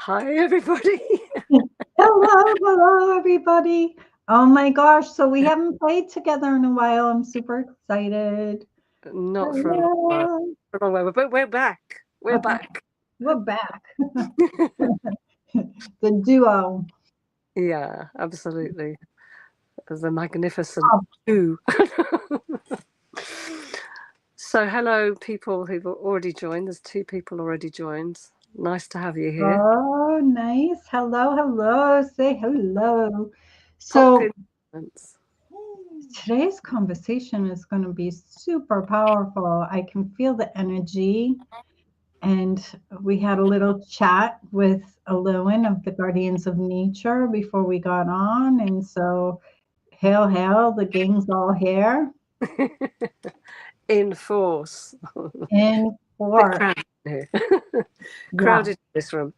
Hi, everybody. Hello, everybody. Oh my gosh, so we haven't played together in a while. I'm super excited. Not for a long while. Hello. For a long while, but we're back. We're back. We're back. The duo. Yeah, absolutely. The magnificent Oh, two. So, hello, people who've already joined. There's two people already joined. Nice to have you here. oh, nice. Hello. Say hello. Pop So in. Comments. today's conversation is going to be super powerful. I can feel the energy. And we had a little chat with Aloan of the Guardians of Nature before we got on. And so, hail, the gang's all here In force. in Bit force. crowded here. Yeah, Crowded in this room.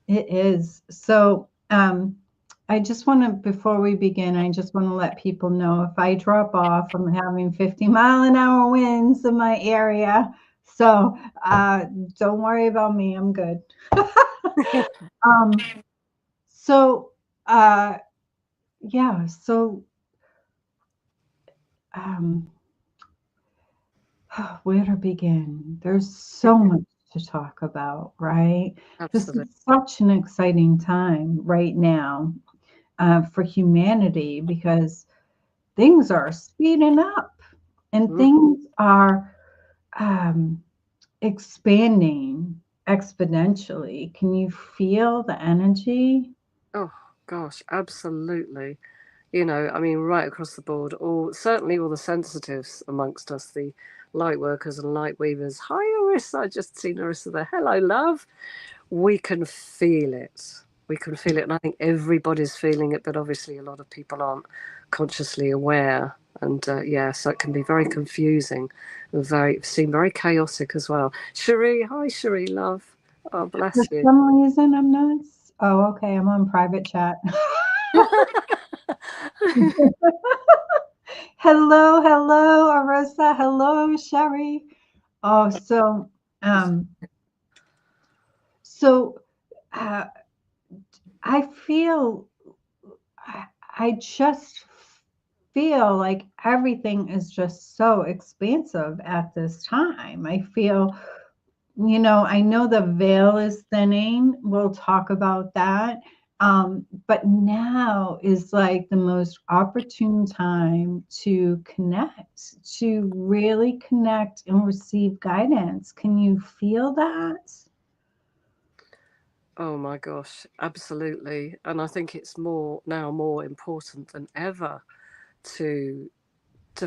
it is. So, I just want to, before we begin, I just want to let people know if I drop off, I'm having 50-mile-an-hour winds in my area. So, don't worry about me. I'm good. um, so, uh, yeah, so um, where to begin? There's so much to talk about, right? This Absolutely. is such an exciting time right now for humanity because things are speeding up and Mm. things are um, expanding exponentially. Can you feel the energy? Oh, gosh, absolutely. I mean, right across the board, certainly all the sensitives amongst us, the light workers and light weavers. Hi, Arissa. I just seen Arissa there. Hello, love. We can feel it. We can feel it, and I think everybody's feeling it, but obviously a lot of people aren't consciously aware. And yeah, so it can be very confusing and seem very chaotic as well. Cherie, hi, Cherie, love. Oh, For bless you. some reason, I'm not. Oh, okay. I'm on private chat. Hello, Arissa. Hello, Sherry. Oh, um, so uh, I feel, I just feel like everything is just so expansive at this time. I feel, I know the veil is thinning. We'll talk about that. But now is like the most opportune time to connect, to really connect and receive guidance. Can you feel that? Oh my gosh, absolutely. And I think it's more important than ever to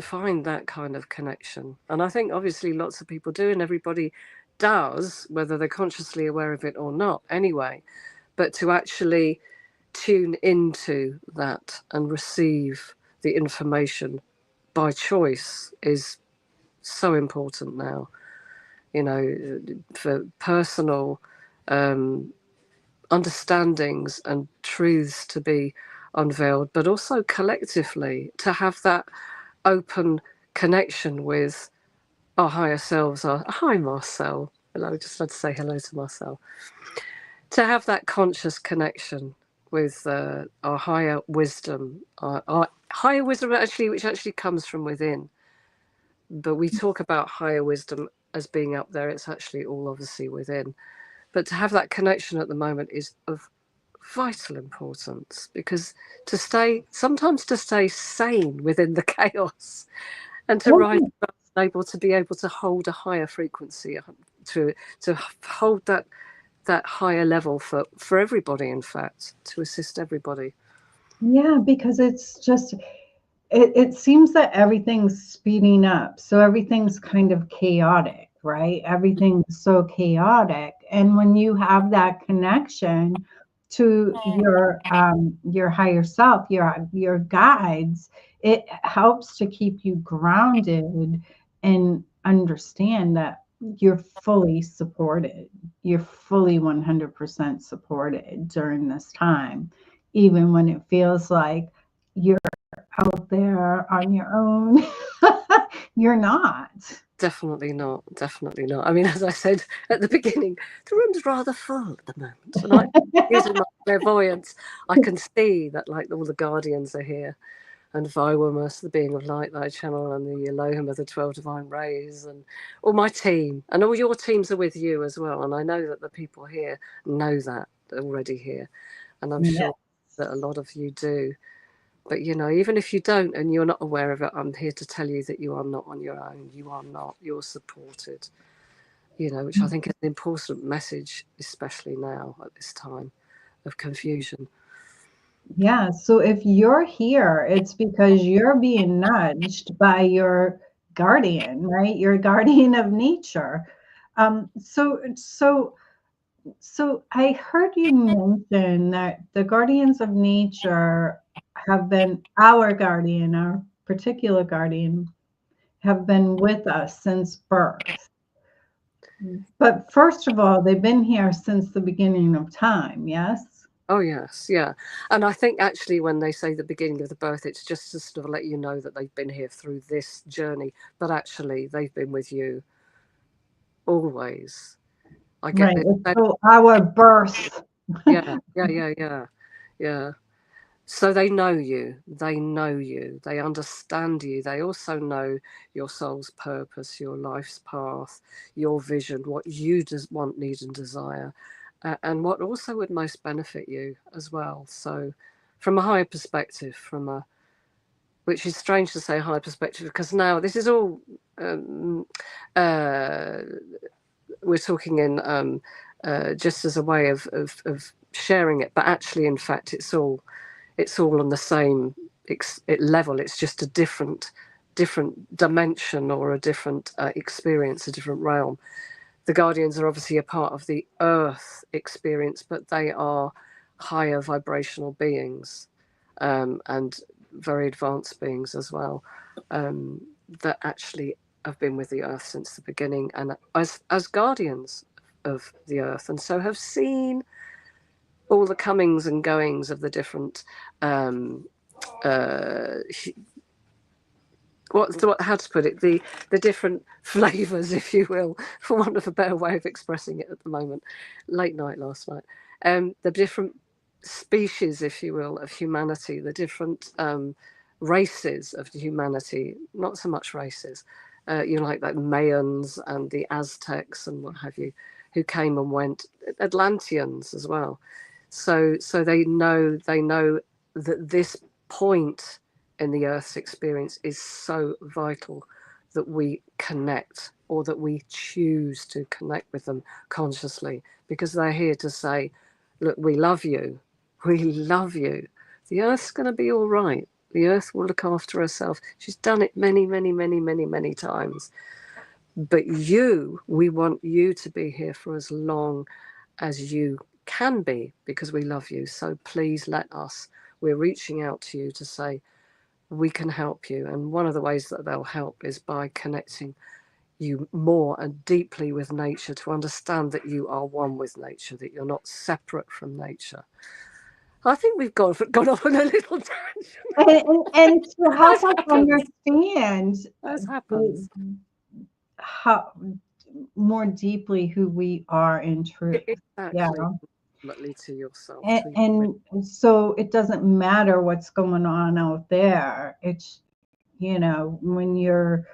find that kind of connection. And I think obviously lots of people do, and everybody does, whether they're consciously aware of it or not anyway. But to actually tune into that and receive the information by choice is so important now, for personal um, understandings and truths to be unveiled, but also collectively to have that open connection with our higher selves. Hi, Marcel. Hello, just had to say hello to Marcel. To have that conscious connection with our higher wisdom, our higher wisdom actually, which actually comes from within. But we talk about higher wisdom as being up there. It's actually all obviously within. But to have that connection at the moment is of vital importance because sometimes to stay sane within the chaos and to rise Oh, up and able to hold a higher frequency, to hold that higher level for everybody, in fact, to assist everybody. yeah, because it's just it seems that everything's speeding up. So everything's kind of chaotic, right? Everything's so chaotic. And when you have that connection to your higher self, your guides, it helps to keep you grounded and understand that you're fully supported. You're fully 100% supported during this time, even when it feels like you're out there on your own. you're not. Definitely not. Definitely not. I mean, as I said at the beginning, the room's rather full at the moment, and using my clairvoyance, I can see that like all the guardians are here, and Viwamus, the being of light that I channel, and the Elohim of the 12 divine rays, and all my team, and all your teams are with you as well. And I know that the people here know that they're already here, and I'm Yes. sure that a lot of you do. But you know, even if you don't and you're not aware of it, I'm here to tell you that you are not on your own. You are not. You're supported. You know, which I think is an important message, especially now at this time of confusion. Yeah. So if you're here, it's because you're being nudged by your guardian, right? Your guardian of nature. So I heard you mention that the guardians of nature have been our guardian, our particular guardian, have been with us since birth. But first of all, they've been here since the beginning of time, yes? Oh yes, yeah. And I think actually when they say the beginning of the birth, it's just to sort of let you know that they've been here through this journey, but actually they've been with you always. I get Right. this. So our birth. Yeah. So they know you, they understand you, they also know your soul's purpose, your life's path, your vision, what you want, need, and desire, and what also would most benefit you as well. So, from a higher perspective, which is strange to say higher perspective because now this is all uh, we're talking in just as a way of sharing it, but actually, in fact, it's all on the same level. It's just a different dimension or a different experience, a different realm. The guardians are obviously a part of the earth experience, but they are higher vibrational beings, and very advanced beings as well, that actually have been with the earth since the beginning, and as guardians of the earth, and so have seen all the comings and goings of the different uh, how to put it, the different flavors, if you will, for want of a better way of expressing it at the moment. Late night last night. The different species, if you will, of humanity, the different races of humanity, not so much races, you know, like Mayans and the Aztecs and what have you, who came and went, Atlanteans as well. So they know that this point in the Earth's experience is so vital that we connect, or that we choose to connect with them consciously, because they're here to say, look, we love you. We love you. The Earth's going to be all right. The Earth will look after herself. She's done it many times. But we want you to be here for as long as you can be, because we love you. So please let us. We're reaching out to you to say, we can help you. And one of the ways that they'll help is by connecting you more and deeply with nature, to understand that you are one with nature, that you're not separate from nature. I think we've gone off on a little tangent. And to help us Happens. understand That happens. how more deeply who we are in truth. Exactly. Yeah. Ultimately to yourself. And so it doesn't matter what's going on out there. It's, you know, when you're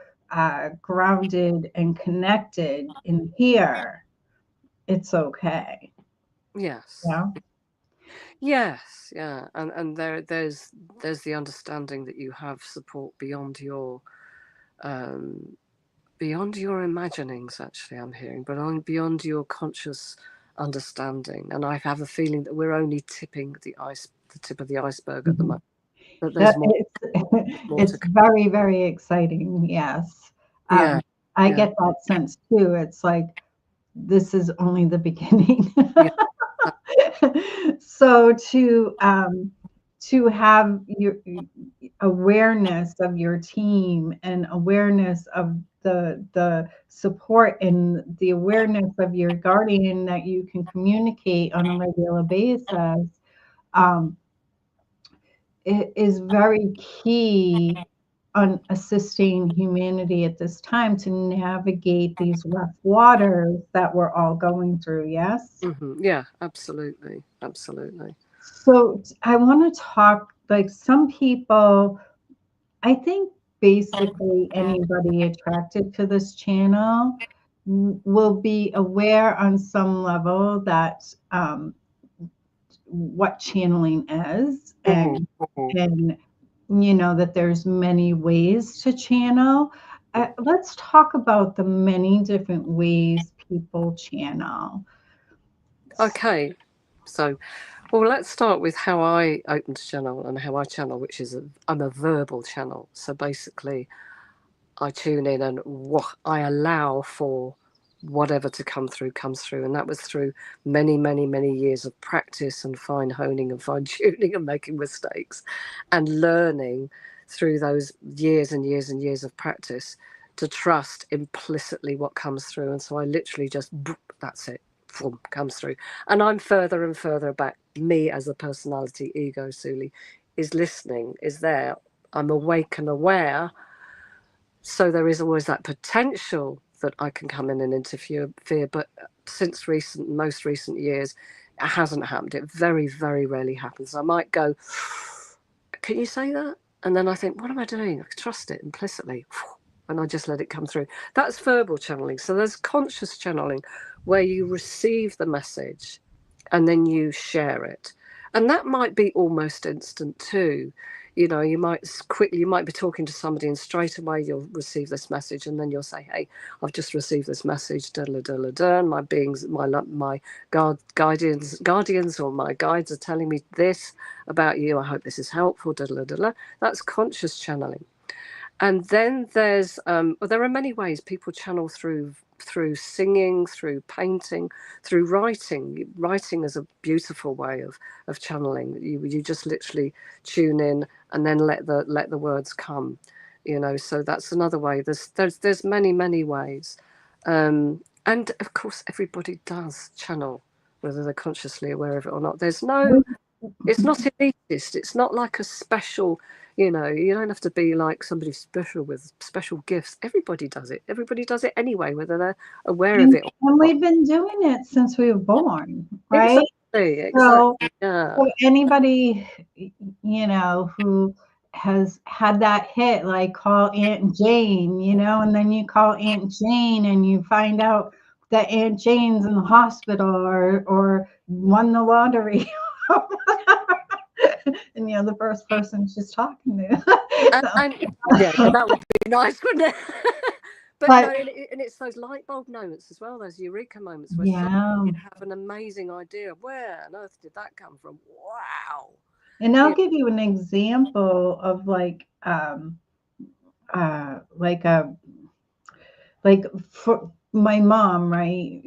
grounded and connected in here, it's okay. Yes. Yeah. Yes. Yeah. And there's the understanding that you have support um, beyond your imaginings. Actually, I'm hearing, but beyond your conscious understanding. And I have a feeling that we're only tipping the tip of the iceberg at the moment. That there's more It's to come. very, very exciting. Yes. Yeah. I Yeah. get that sense too. It's like this is only the beginning. Yeah. So to have your awareness of your team and awareness of the support and the awareness of your guardian that you can communicate on a regular basis, it is very key on assisting humanity at this time to navigate these rough waters that we're all going through. Yes. Yeah, absolutely. Absolutely. So I want to talk, like, some people, I think basically anybody attracted to this channel will be aware on some level that what channeling is, Hmm. and you know that there's many ways to channel. Let's talk about the many different ways people channel. Okay. So, well, let's start with how I open to channel and how I channel, which is I'm a verbal channel. So basically, I tune in and I allow for whatever to come through comes through, and that was through many, many, many years of practice and fine honing and fine tuning and making mistakes, and learning through those years and years and years of practice to trust implicitly what comes through. And so I literally just that's it, comes through, and I'm further and further back. Me as a personality, ego, Souli, is listening, is there. I'm awake and aware, so there is always that potential that I can come in and interfere. But since most recent years, it hasn't happened. It very, very rarely happens. I might go, "Can you say that?" And then I think, "What am I doing?" I trust it implicitly, and I just let it come through. That's verbal channeling. So there's conscious channeling, where you receive the message, and then you share it, and that might be almost instant too. You might be talking to somebody, and straight away you'll receive this message, and then you'll say, "Hey, I've just received this message, and my beings, my guardians or my guides are telling me this about you. I hope this is helpful." That's conscious channeling. And then there are many ways people channel through singing, through painting, through writing. Writing is a beautiful way of channeling. You just literally tune in and then let the words come. So that's another way. There's many ways, and of course everybody does channel, whether they're consciously aware of it or not. It's not elitist. It's not like a special, you don't have to be like somebody special with special gifts. Everybody does it. Everybody does it anyway, whether they're aware of it or And not. we've been doing it since we were born, right? So, Exactly. Yeah. so anybody, who has had that hit, like call Aunt Jane, and then you call Aunt Jane and you find out that Aunt Jane's in the hospital or won the lottery. And you're the first person she's talking to. And yeah, that would be nice, wouldn't it? But no, But and it's those light bulb moments as well, those eureka moments where suddenly yeah, you have an amazing idea. Where on earth did that come from? Wow. and I'll Yeah. give you an example of like a like for my mom, right?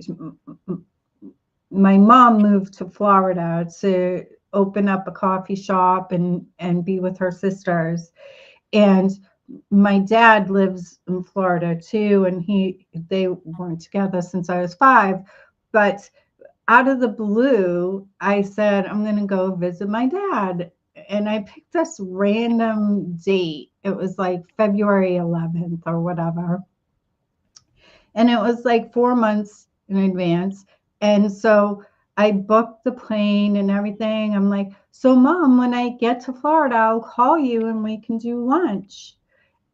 My mom moved to Florida to open up a coffee shop and be with her sisters. And my dad lives in Florida too, and they weren't together since I was 5. But out of the blue, I said, I'm going to go visit my dad. And I picked this random date. It was like February 11th or whatever. And it was like 4 months in advance. And so I booked the plane and everything. I'm like, so mom, when I get to Florida, I'll call you and we can do lunch.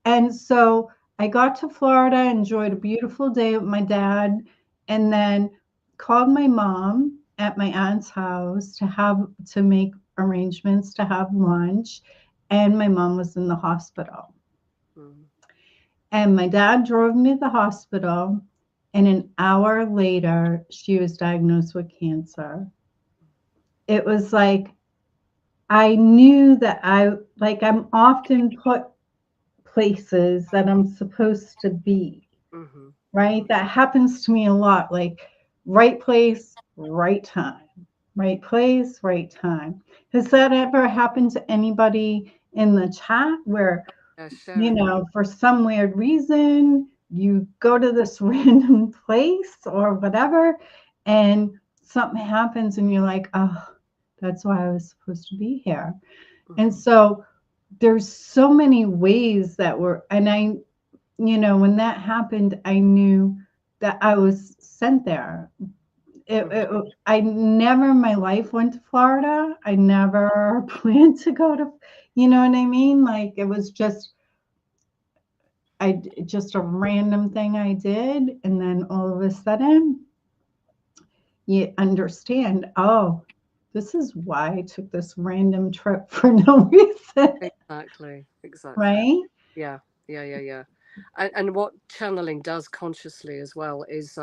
And so I got to Florida, enjoyed a beautiful day with my dad, and then called my mom at my aunt's house to make arrangements to have lunch. And my mom was in the hospital. Mm. And my dad drove me to the hospital. And an hour later, she was diagnosed with cancer. It was like I knew that I'm often put places that I'm supposed to be, Mm-hmm. right? That happens to me a lot, like right place, right time, right place, right time. Has that ever happened to anybody in the chat where, Yeah, sharing. for some weird reason, you go to this random place or whatever, and something happens and you're like, oh, that's why I was supposed to be here. And Mm-hmm. so there's so many ways that were, and I, when that happened, I knew that I was sent there. I never in my life went to Florida. I never planned to go to, you know what I mean? Like it was just a random thing I did. And then all of a sudden you understand, oh, this is why I took this random trip for no reason. Exactly. Right? Yeah, yeah. And what channeling does consciously as well is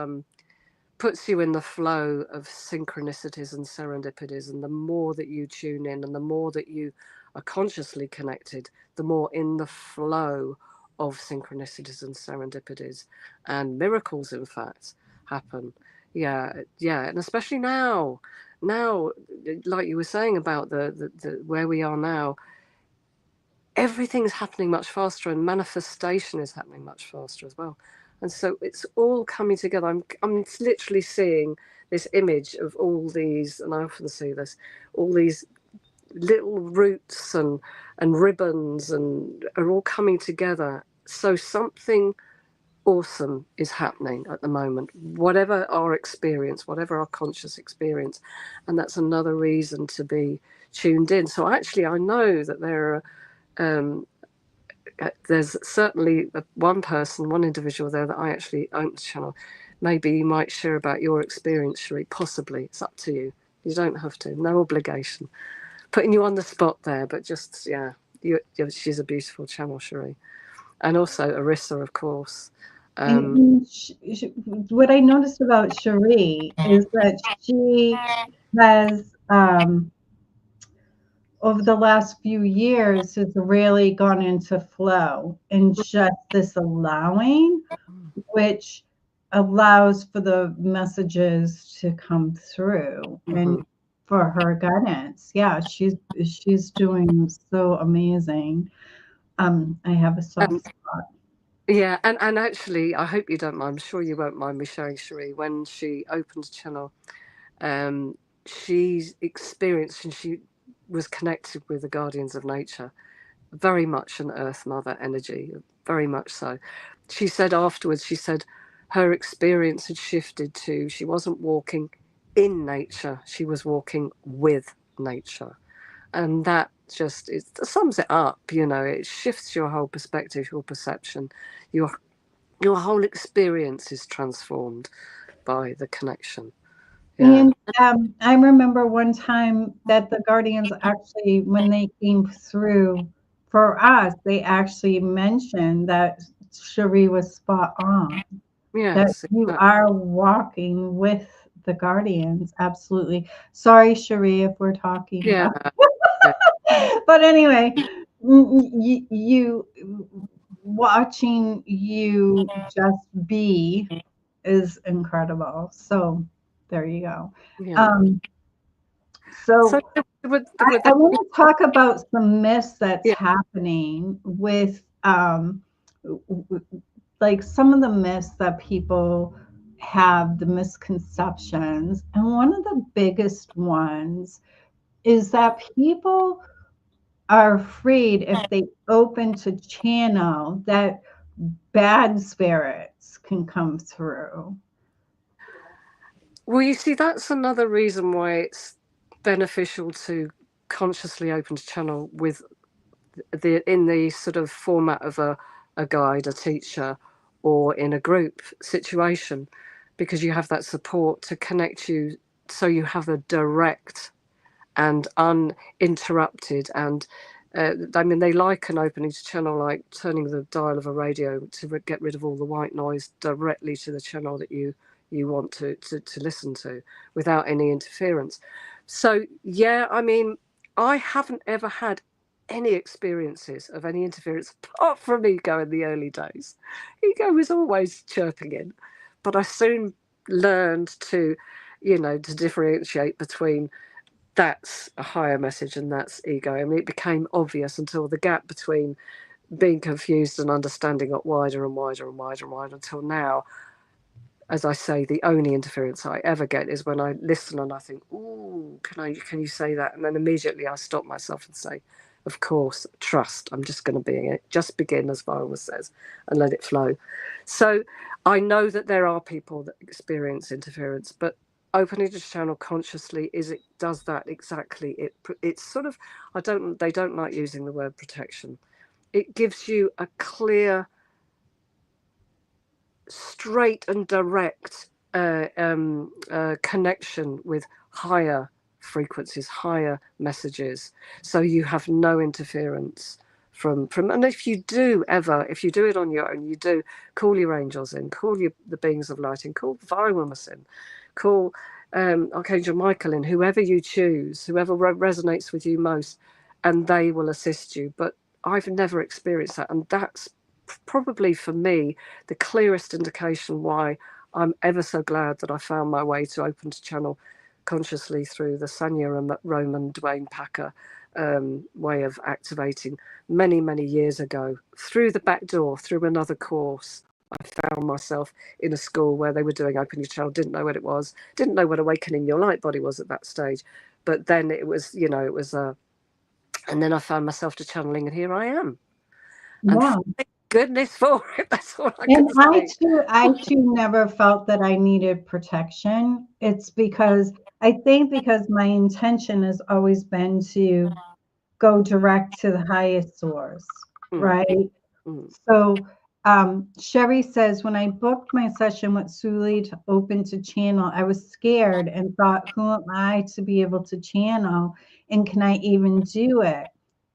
puts you in the flow of synchronicities and serendipities. And the more that you tune in and the more that you are consciously connected, the more in the flow of synchronicities and serendipities and miracles, in fact, happen. Yeah, yeah. And especially now, like you were saying about the where we are now, everything's happening much faster and manifestation is happening much faster as well. And so it's all coming together. I'm literally seeing this image of all these, and I often see this, all these little roots and ribbons and are all coming together. So something awesome is happening at the moment, whatever our experience, whatever our conscious experience. And that's another reason to be tuned in. So actually I know that there are there's certainly one person, one individual there that I actually opened the channel. Maybe you might share about your experience, Cherie. Possibly. It's up to you. You don't have to. No obligation. Putting you on the spot there, but just, yeah. She's a beautiful channel, Cherie. And also Arissa, of course. And what I noticed about Cherie is that she has, over the last few years, has really gone into flow and just this allowing, which allows for the messages to come through and for her guidance. Yeah, she's doing so amazing. I have a soft spot. Yeah, and actually, I hope you don't mind. I'm sure you won't mind me sharing, Cherie. When she opened the channel, she's experienced and she was connected with the guardians of nature, very much an Earth Mother energy, very much so. She said afterwards, she said her experience had shifted to she wasn't walking in nature, she was walking with nature. And that just it sums it up, it shifts your whole perspective, your perception, your whole experience is transformed by the connection. Yeah. And I remember one time that the Guardians actually, when they came through for us, they actually mentioned that Cherie was spot on, that Yes, you exactly. are walking with the Guardians. Absolutely. Sorry, Cherie, if we're talking Yeah. about. Yeah. But anyway, you watching you just be is incredible. So there you go. Yeah. Um, So so with I want to talk about some myths that's yeah. happening with like some of the myths that people have, the misconceptions. And one of the biggest ones is that people are afraid if they open to channel that bad spirits can come through. Well, you see, that's another reason why it's beneficial to consciously open a channel with in the sort of format of a guide, a teacher, or in a group situation, because you have that support to connect you, so you have a direct and uninterrupted and I mean, they liken opening a channel like turning the dial of a radio to get rid of all the white noise directly to the channel that you want to listen to without any interference. So yeah, I mean, I haven't ever had any experiences of any interference apart from ego in the early days. Ego was always chirping in, but I soon learned to differentiate between that's a higher message and that's ego. I mean, it became obvious until the gap between being confused and understanding got wider and wider and wider and wider until now. As I say, the only interference I ever get is when I listen and I think, "Ooh, can you say that?" And then immediately I stop myself and say, of course, trust. I'm just going to just begin, as Viola says, and let it flow. So I know that there are people that experience interference, but opening the channel consciously does that exactly. It's sort of, they don't like using the word protection. It gives you a clear, straight and direct connection with higher frequencies, higher messages, so you have no interference from. And if you do it on your own, you do call your angels in, call the beings of light in, call Viola in, call Archangel Michael in, whoever you choose, whoever resonates with you most, and they will assist you. But I've never experienced that, and that's probably for me the clearest indication why I'm ever so glad that I found my way to open to channel consciously through the Sanya Roman Dwayne Packer way of activating many years ago, through the back door, through another course. I found myself in a school where they were doing open your channel, didn't know what it was, didn't know what awakening your light body was at that stage, but then it was, and then I found myself to channeling, and here I am. And thank goodness for it. That's all I can say. I too never felt that I needed protection. It's because my intention has always been to go direct to the highest source, right? So Sherry says, when I booked my session with Souli to open to channel, I was scared and thought, who am I to be able to channel? And can I even do it?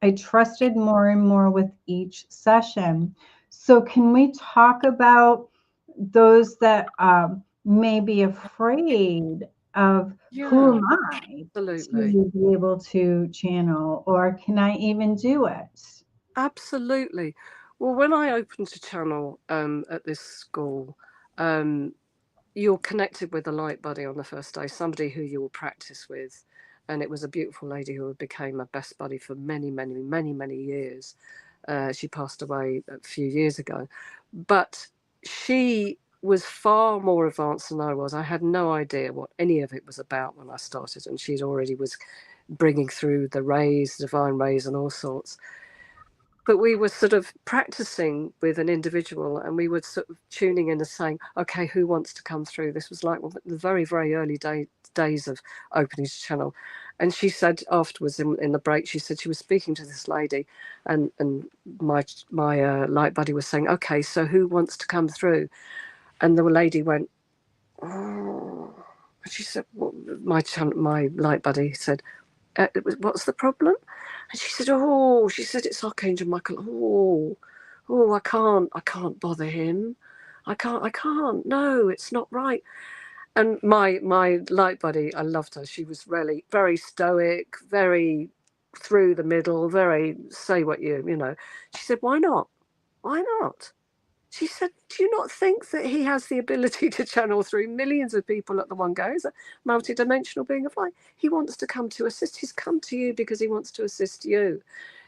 I trusted more and more with each session. So can we talk about those that may be afraid of who am I to be able to channel, or can I even do it? Absolutely. Well, when I opened to channel at this school, you're connected with a light buddy on the first day, somebody who you will practice with. And it was a beautiful lady who became my best buddy for many years. She passed away a few years ago. But she was far more advanced than I was. I had no idea what any of it was about when I started. And she'd already was bringing through the rays, divine rays and all sorts. But we were sort of practicing with an individual, and we were sort of tuning in and saying, okay, who wants to come through? This was like the very early days of opening to channel. And she said afterwards in the break, she said she was speaking to this lady, and my light buddy was saying, okay, so who wants to come through? And the lady went, oh. And she said, well, my light buddy said, what's the problem? And she said, it's Archangel Michael. I can't bother him. I can't. No, it's not right. And my light buddy, I loved her. She was really very stoic, very through the middle, very say what you know. She said, why not? Why not? She said, do you not think that he has the ability to channel through millions of people at the one go? He's a multidimensional being of light. He wants to come to assist. He's come to you because he wants to assist you.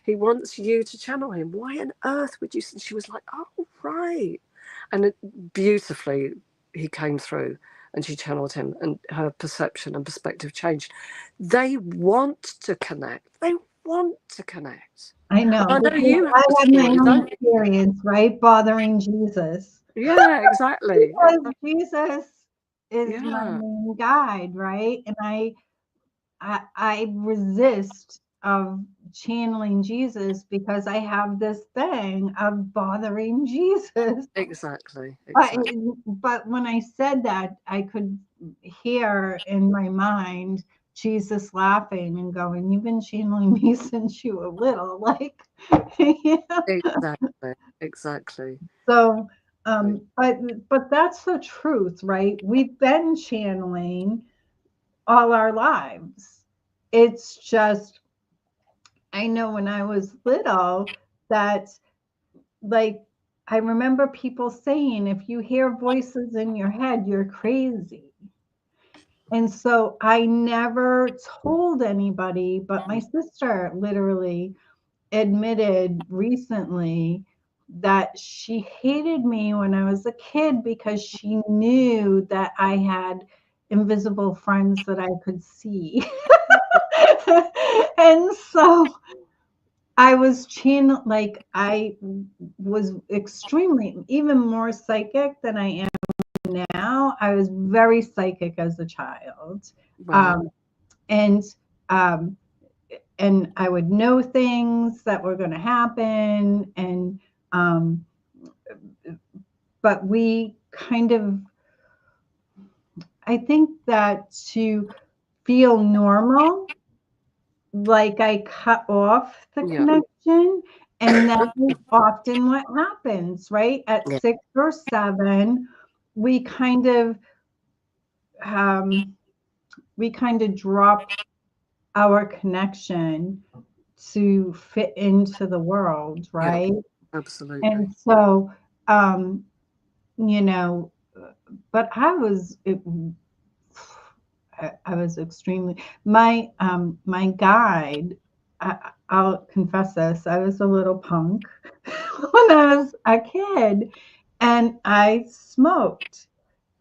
He wants you to channel him. Why on earth would you? And she was like, oh, right. And beautifully, he came through and she channeled him, and her perception and perspective changed. They want to connect. They want to connect. I know. I know you I have my own experience, right? Bothering Jesus. Yeah, exactly. Because Jesus is my main guide, right? And I resist of channeling Jesus because I have this thing of bothering Jesus. Exactly. But when I said that, I could hear in my mind Jesus laughing and going, you've been channeling me since you were little. Like, Exactly. So, but that's the truth, right? We've been channeling all our lives. It's just, I know when I was little that, like, I remember people saying, if you hear voices in your head, you're crazy. And so I never told anybody, but my sister literally admitted recently that she hated me when I was a kid because she knew that I had invisible friends that I could see. And so I was like I was extremely, even more psychic than I am now. I was very psychic as a child. Wow. Um, and um, and I would know things that were going to happen, and um, but we kind of, I think that to feel normal, like I cut off the Yeah. connection, and that is often what happens, right? At Yeah. 6 or 7, we kind of um, we kind of drop our connection to fit into the world, Yeah. right? Absolutely. And so, um, you know, but I was extremely, my guide, I'll confess this, I was a little punk when I was a kid, and I smoked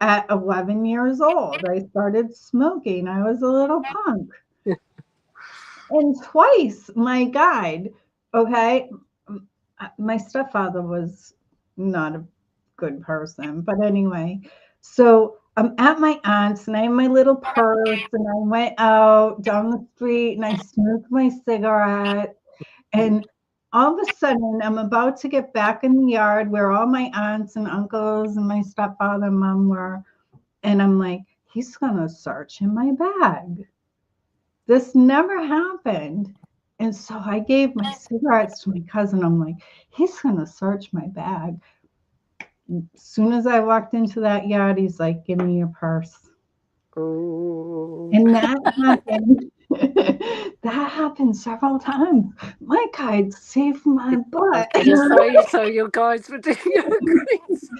at 11 years old. I started smoking. I was a little punk. And twice my guide, okay, my stepfather was not a good person, but anyway, so I'm at my aunt's and I have my little purse and I went out down the street and I smoked my cigarette, and all of a sudden I'm about to get back in the yard where all my aunts and uncles and my stepfather and mom were, and I'm like, he's gonna search in my bag. This never happened. And so I gave my cigarettes to my cousin. I'm like, he's going to search my bag. As soon as I walked into that yard, he's like, give me your purse. Oh. And that happened. That happened several times. My guide saved my I was butt. going to say, so your guides were doing your greens.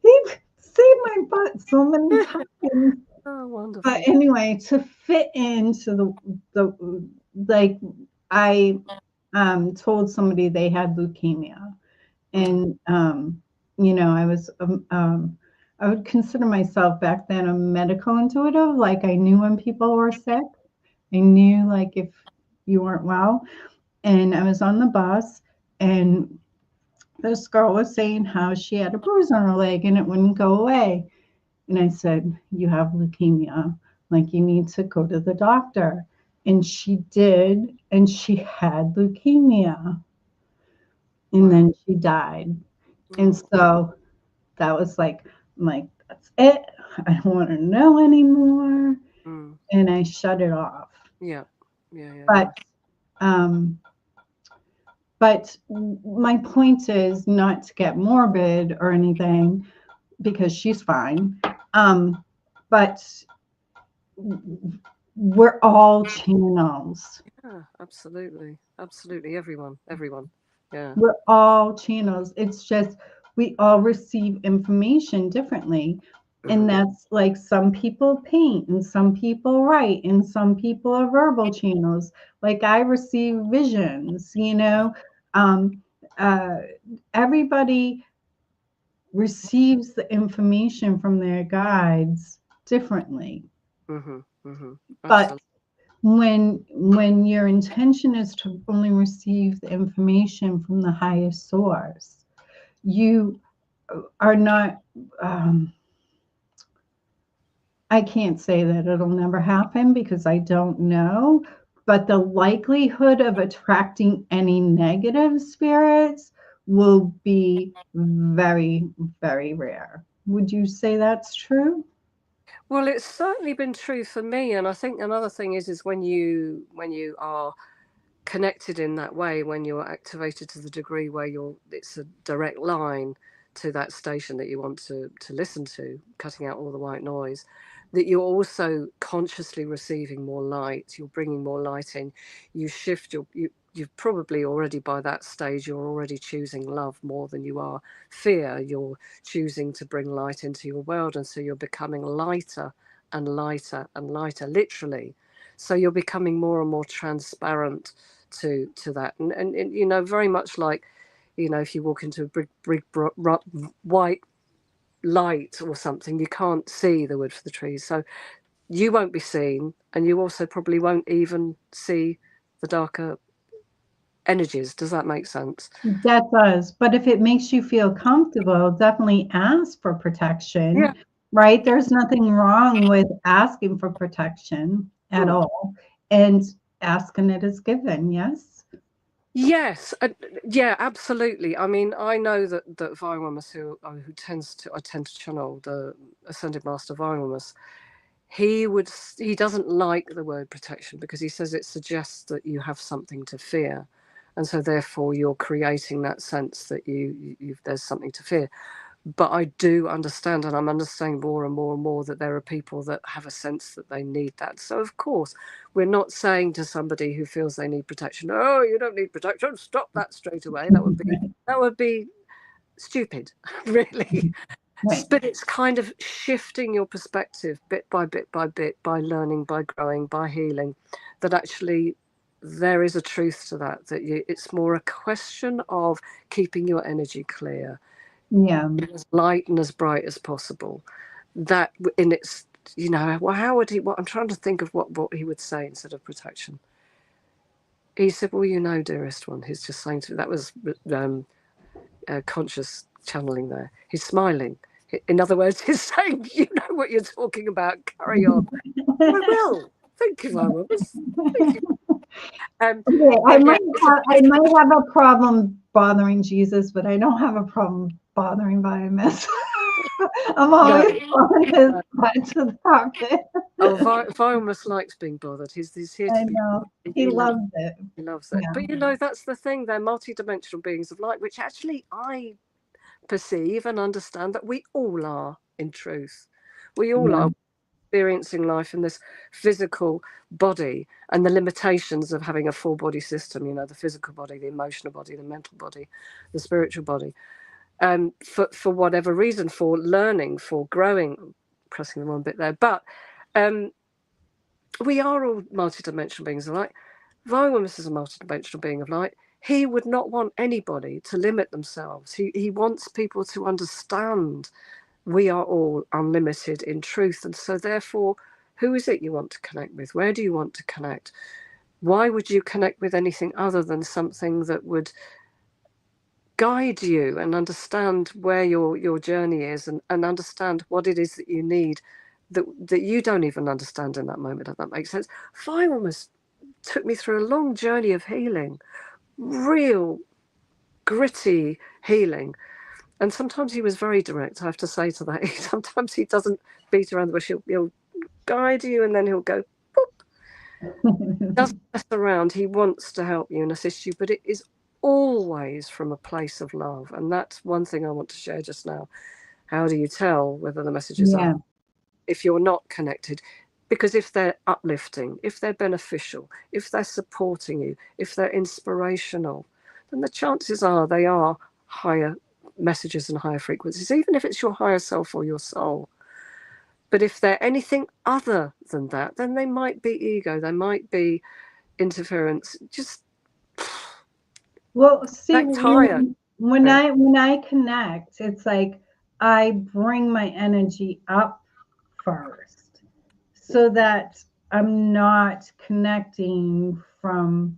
he saved my butt so many times. Oh, But wonderful. anyway, to fit into the like, I told somebody they had leukemia, Mm. and I would consider myself back then a medical intuitive. Like I knew when people were sick. I knew like if you weren't well. And I was on the bus, and this girl was saying how she had a bruise on her leg and it wouldn't go away. And I said, you have leukemia. Like, you need to go to the doctor. And she did. And she had leukemia. And Wow. then she died. And Oh. so that was like, I'm like, that's it. I don't want to know anymore. Mm. And I shut it off. Yeah. Yeah. Yeah. Yeah. But, um, but my point is not to get morbid or anything because she's fine. But we're all channels. Yeah. Absolutely. Absolutely. Everyone. Everyone. Yeah. We're all channels. It's just we all receive information differently. And Hmm. that's like some people paint and some people write and some people are verbal channels. Like I receive visions, Um, uh, everybody receives the information from their guides differently. Hmm. Hmm. But Absolutely. when your intention is to only receive the information from the highest source, you are not, I can't say that it'll never happen because I don't know, but the likelihood of attracting any negative spirits will be very, very rare. Would you say that's true? Well, it's certainly been true for me, and I think another thing is when you are connected in that way, when you're activated to the degree where it's a direct line to that station that you want to listen to, cutting out all the white noise, that you're also consciously receiving more light, you're bringing more light in, you shift you've probably already by that stage you're already choosing love more than you are fear. You're choosing to bring light into your world, and so you're becoming lighter and lighter and lighter, literally. So you're becoming more and more transparent to that, and very much like, if you walk into a big white light or something, you can't see the wood for the trees, so you won't be seen, and you also probably won't even see the darker energies. Does that make sense? That does. But if it makes you feel comfortable, definitely ask for protection, Yeah. right? There's nothing wrong with asking for protection at all. And asking it is given, yes? Yes, yeah, absolutely. I mean, I know that Violmus, who I tend to channel, the Ascended Master Violmus, he doesn't like the word protection because he says it suggests that you have something to fear, and so therefore you're creating that sense that there's something to fear. But I do understand, and I'm understanding more and more and more, that there are people that have a sense that they need that. So of course, we're not saying to somebody who feels they need protection, "Oh, you don't need protection. Stop that straight away." That would be stupid, really. Right. But it's kind of shifting your perspective bit by bit by bit, by learning, by growing, by healing, that actually there is a truth to that. It's more a question of keeping your energy clear, Yeah. as light and as bright as possible. That in its, well, how would he? What I'm trying to think of what he would say instead of protection. He said, "Well, dearest one." He's just saying to that was conscious channeling there. He's smiling. In other words, he's saying, "You know what you're talking about. Carry on." I will. Thank you, I will. Thank you. Okay, So yeah, I might have a problem bothering Jesus, but I don't have a problem bothering Biomiss. I'm always on his side to the carpet. Oh, Violmus likes being bothered. He's here I to be. know. He loves it. He loves it. Yeah. But that's the thing. They're multi-dimensional beings of light, which actually I perceive and understand that we all are. In truth, we all are experiencing life in this physical body and the limitations of having a full body system. The physical body, the emotional body, the mental body, the spiritual body. For whatever reason, for learning, for growing, pressing the wrong bit there, but we are all multidimensional beings of light. Violmus is a multidimensional being of light. He would not want anybody to limit themselves. He wants people to understand we are all unlimited in truth. And so therefore, who is it you want to connect with? Where do you want to connect? Why would you connect with anything other than something that would guide you and understand where your journey is and understand what it is that you need that you don't even understand in that moment, if that makes sense. Violmus took me through a long journey of healing, real gritty healing. And sometimes he was very direct, I have to say to that. Sometimes he doesn't beat around the bush. He'll guide you and then he'll go, boop. Doesn't mess around. He wants to help you and assist you, but it is always from a place of love. And that's one thing I want to share just now. How do you tell whether the messages are, if you're not connected? Because if they're uplifting, if they're beneficial, if they're supporting you, if they're inspirational, then the chances are they are higher messages and higher frequencies, even if it's your higher self or your soul. But if they're anything other than that, then they might be ego, they might be interference. Just Well, see, tired. when I connect, it's like I bring my energy up first so that I'm not connecting from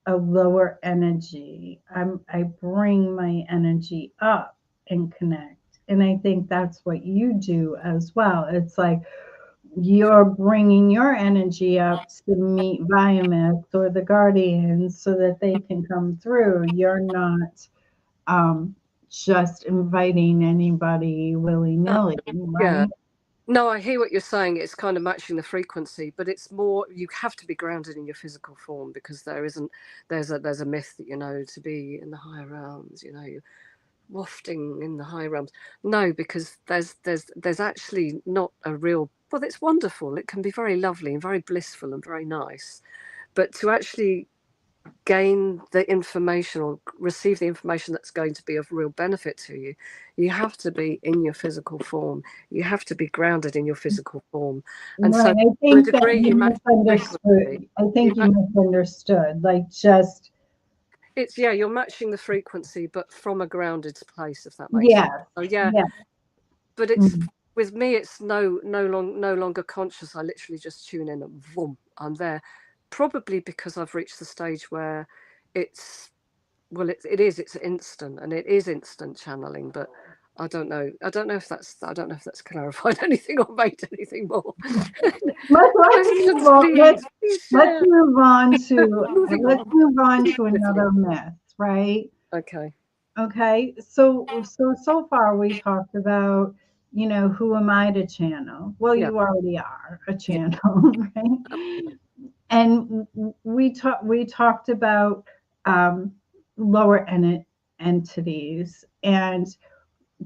a lower energy. I bring my energy up and connect. And I think that's what you do as well. It's like you're bringing your energy up to meet Viamis or the guardians so that they can come through. You're not just inviting anybody willy-nilly, Yeah. right? No, I hear what you're saying. It's kind of matching the frequency, but it's more, you have to be grounded in your physical form, because there's a myth that, to be in the higher realms, you're wafting in the higher realms. No, because there's actually not a real, well, it's wonderful. It can be very lovely and very blissful and very nice. But to actually gain the information or receive the information that's going to be of real benefit to you, you have to be in your physical form. You have to be grounded in your physical form. And Right. so I to a think that degree, you you match misunderstood. I think you misunderstood. Like just you're matching the frequency, but from a grounded place, if that makes yeah, sense. So yeah, yeah. but it's with me, it's no longer conscious. I literally just tune in and boom, I'm there. Probably because I've reached the stage where it's well, it's instant, and it is instant channeling, but I don't know if that's clarified anything or made anything more. Questions, please. Please let's share. move on to Moving let's on. move on to Swiftly. another myth, right? Okay. Okay, so far we talked about, who am I to channel? Well, Yeah. you already are a Yeah. channel, right? And we talked about um, lower entities, and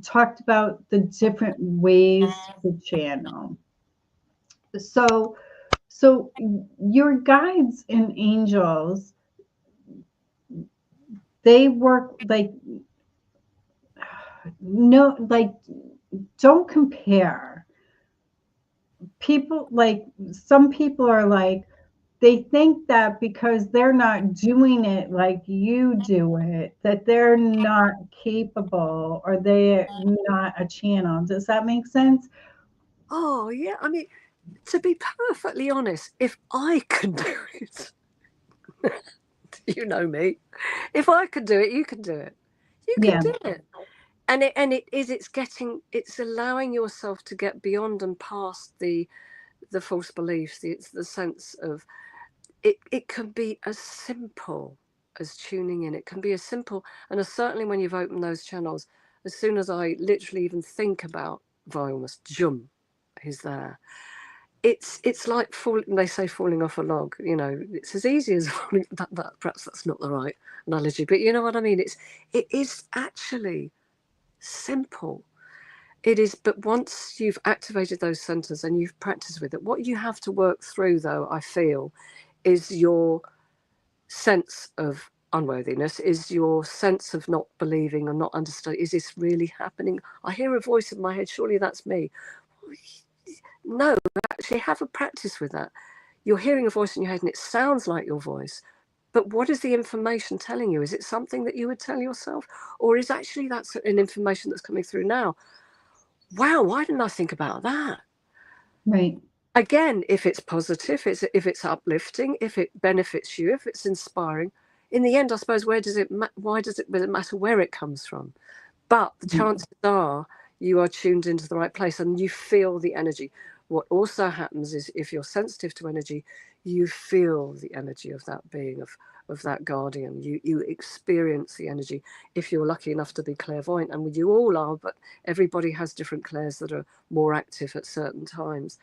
talked about the different ways to channel. So so your guides and angels, they work like, no, like, don't compare. People, like, some people are like, they think that because they're not doing it like you do it, that they're not capable, or they're not a channel. Does that make sense? Oh, yeah. I mean, to be perfectly honest, if I could do it, you know me. If I could do it, you can do it. You can Yeah, do it. It's allowing yourself to get beyond and past the false beliefs. It's the sense of it can be as simple as tuning in. It can be as simple, and as certainly when you've opened those channels, as soon as I literally even think about vileness, jum, he's there. It's like they say falling off a log. It's as easy as falling. That perhaps that's not the right analogy, but you know what I mean. It is actually simple. It is, but once you've activated those centers and you've practiced with it, what you have to work through, though, I feel, is your sense of unworthiness, is your sense of not believing or not understanding. Is this really happening? I hear a voice in my head. Surely that's me. No, actually, have a practice with that. You're hearing a voice in your head and it sounds like your voice. But what is the information telling you? Is it something that you would tell yourself? Or is actually that's an information that's coming through now? Wow, why didn't I think about that? right. Again, if it's positive, if it's uplifting, if it benefits you, if it's inspiring, in the end, I suppose, why does it matter where it comes from? But the chances are you are tuned into the right place and you feel the energy. What also happens is if you're sensitive to energy, you feel the energy of that being, of that guardian. You experience the energy if you're lucky enough to be clairvoyant, and you all are, but everybody has different clairs that are more active at certain times.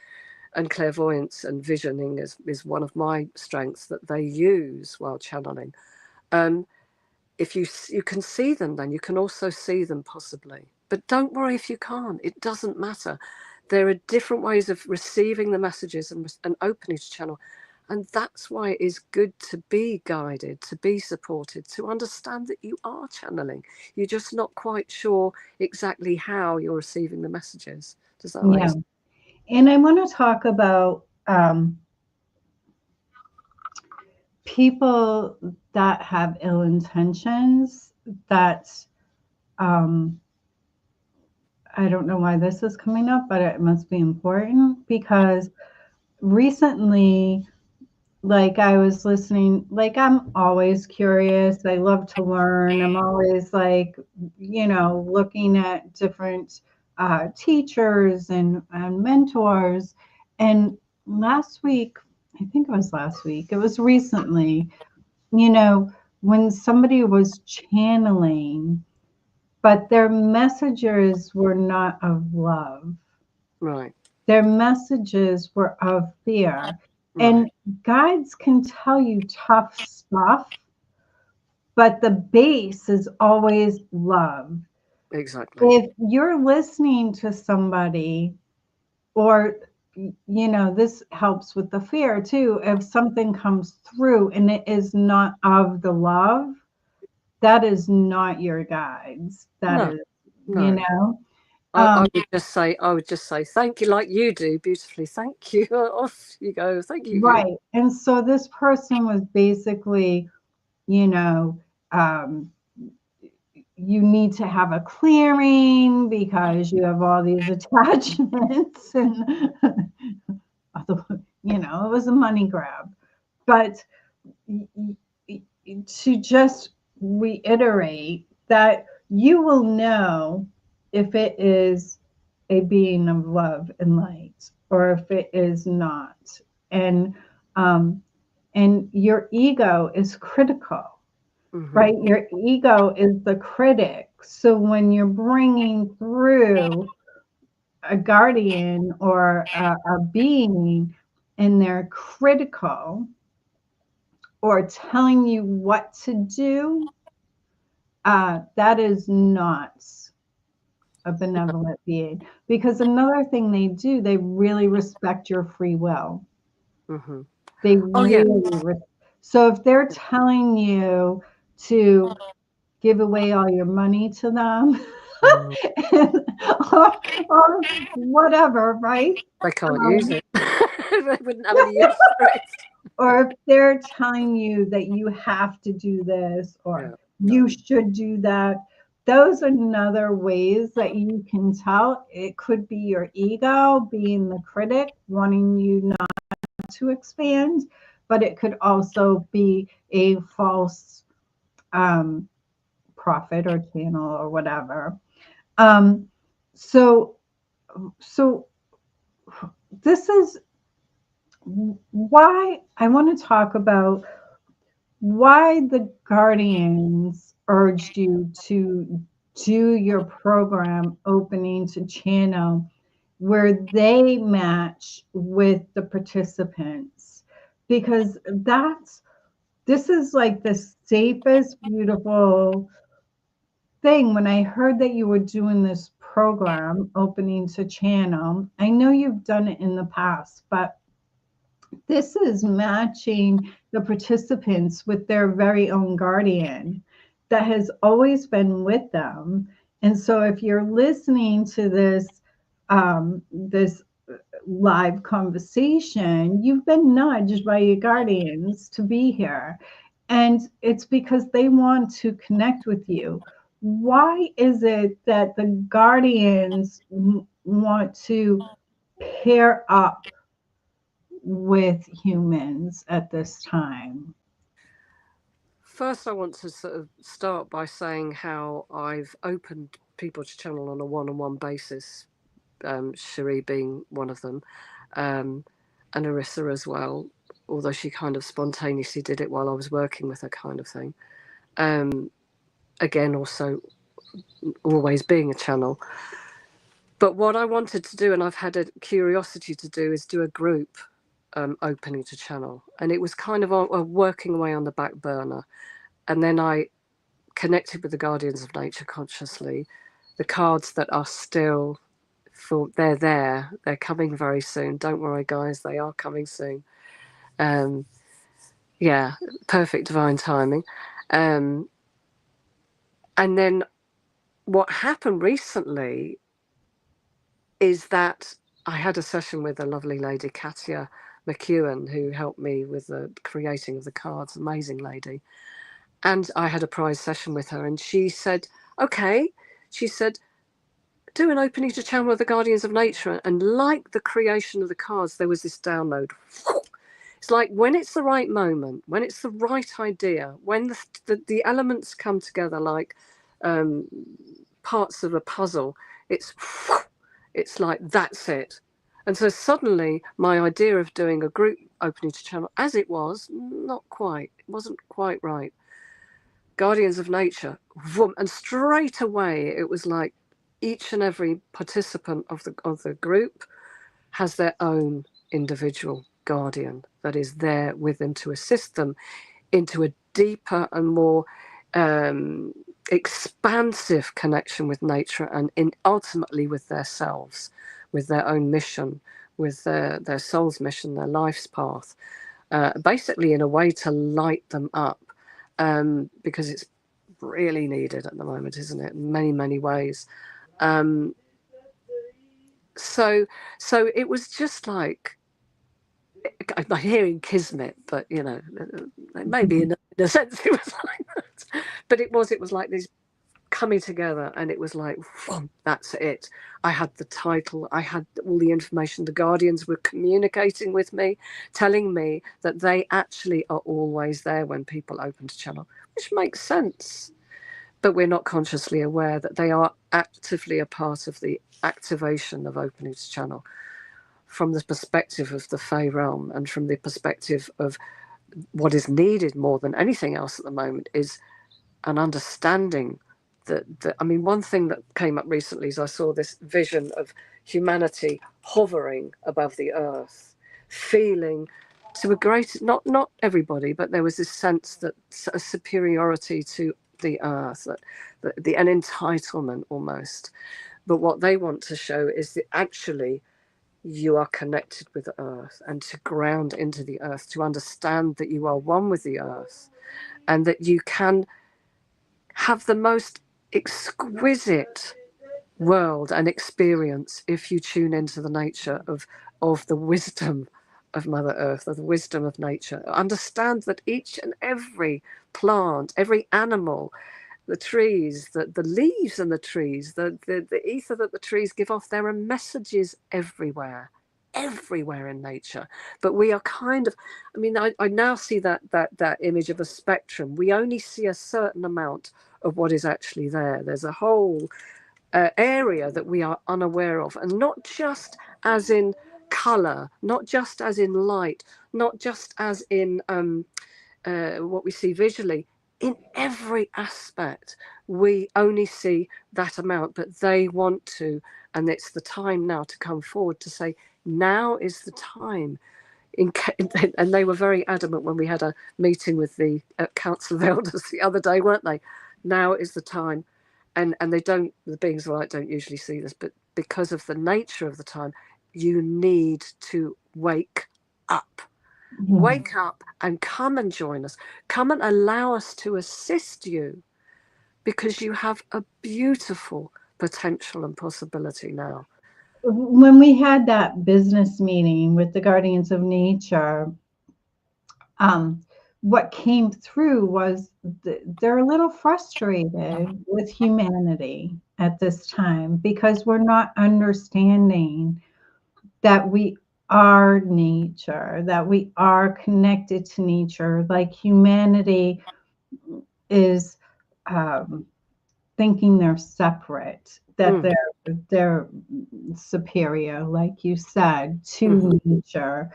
And clairvoyance and visioning is one of my strengths that they use while channeling. If you can see them, then you can also see them possibly. But don't worry if you can't. It doesn't matter. There are different ways of receiving the messages and opening to channel. And that's why it is good to be guided, to be supported, to understand that you are channeling. You're just not quite sure exactly how you're receiving the messages. Does that make Yeah. sense? And I want to talk about people that have ill intentions. That um, I don't know why this is coming up, but it must be important because recently, like, I was listening, like, I'm always curious. I love to learn. I'm always like, looking at different teachers and mentors. And last week, I think it was last week, it was recently, when somebody was channeling, but their messages were not of love. Right, Their messages were of fear. right, And guides can tell you tough stuff, but the base is always love. exactly. If you're listening to somebody, or, this helps with the fear too, if something comes through and it is not of the love, that is not your guides. That No, is, you no. know. I Um, would just say thank you, like you do beautifully. Thank you. Off you go. Thank you. right. And so this person was basically, you know, um, you need to have a clearing because you have all these attachments, and it was a money grab. But to just reiterate that you will know if it is a being of love and light or if it is not. And and your ego is critical, right? Your ego is the critic. So when you're bringing through a guardian or a being and they're critical or telling you what to do, that is not a benevolent being. Because another thing they do, they really respect your free will. They Oh yeah. really, so if they're telling you to give away all your money to them, or whatever, right? They can't use it. They wouldn't have any use for it. Or if they're telling you that you have to do this or you should do that, those are another ways that you can tell. It could be your ego being the critic, wanting you not to expand, but it could also be a false prophet or channel or whatever. So this is why I want to talk about why the guardians urged you to do your program opening to channel where they match with the participants, because this is like the safest, beautiful thing. When I heard that you were doing this program opening to channel, I know you've done it in the past, but this is matching the participants with their very own guardian that has always been with them. And so if you're listening to this this live conversation, you've been nudged by your guardians to be here. And it's because they want to connect with you. Why is it that the guardians want to pair up with humans at this time? First, I want to sort of start by saying how I've opened people to channel on a one-on-one basis, Cherie being one of them, and Arissa as well, although she kind of spontaneously did it while I was working with her, kind of thing. Again, also always being a channel. But what I wanted to do, and I've had a curiosity to do, is do a group opening to channel. And it was kind of working away on the back burner. And then I connected with the Guardians of Nature consciously. The cards that are still, they're there. They're coming very soon. Don't worry, guys. They are coming soon. Yeah, perfect divine timing. And then what happened recently is that I had a session with a lovely lady, Katia McEwen, who helped me with the creating of the cards. Amazing lady. And I had a prize session with her, and she said, okay, she said, do an opening to channel with the Guardians of Nature. And like the creation of the cards, there was this download. It's like when it's the right moment, when it's the right idea, when the elements come together like parts of a puzzle, it's like, that's it. And so suddenly my idea of doing a group opening to channel, as it was, not quite, it wasn't quite right. Guardians of Nature, and straight away it was like each and every participant of the group has their own individual guardian that is there with them to assist them into a deeper and more expansive connection with nature and ultimately with themselves, with their own mission, with their soul's mission, their life's path, basically in a way to light them up, because it's really needed at the moment, isn't it? In many, many ways. So it was just like, I'm hearing kismet, but maybe in a sense it was like that. But it was like this coming together, and it was like, whoom, that's it. I had the title, I had all the information. The guardians were communicating with me, telling me that they actually are always there when people open to channel, which makes sense. But we're not consciously aware that they are actively a part of the activation of opening to channel, from the perspective of the Fey realm, and from the perspective of what is needed more than anything else at the moment is an understanding that, I mean, one thing that came up recently is I saw this vision of humanity hovering above the earth, feeling to a great, not everybody, but there was this sense that a superiority to the earth, that an entitlement almost. But what they want to show is that actually you are connected with the earth, and to ground into the earth, to understand that you are one with the earth, and that you can have the most exquisite world and experience if you tune into the nature of the wisdom of Mother Earth, of the wisdom of nature. Understand that each and every plant, every animal, the trees, the leaves and the trees, the ether that the trees give off, there are messages everywhere in nature. But we are kind of, I mean, I now see that image of a spectrum. We only see a certain amount of what is actually there. There's a whole area that we are unaware of, and not just as in color, not just as in light, not just as in what we see visually. In every aspect, we only see that amount, but they want to, and it's the time now to come forward to say, now is the time. And they were very adamant when we had a meeting with the Council of Elders the other day, weren't they? Now is the time. And they don't, the beings of light don't usually see this, but because of the nature of the time, you need to wake up. Wake up and come and join us. Come and allow us to assist you, because you have a beautiful potential and possibility now. When we had that business meeting with the guardians of nature, what came through was they're a little frustrated with humanity at this time, because we're not understanding that we are nature, that we are connected to nature. Like humanity is thinking they're separate, that they're superior, like you said, to nature,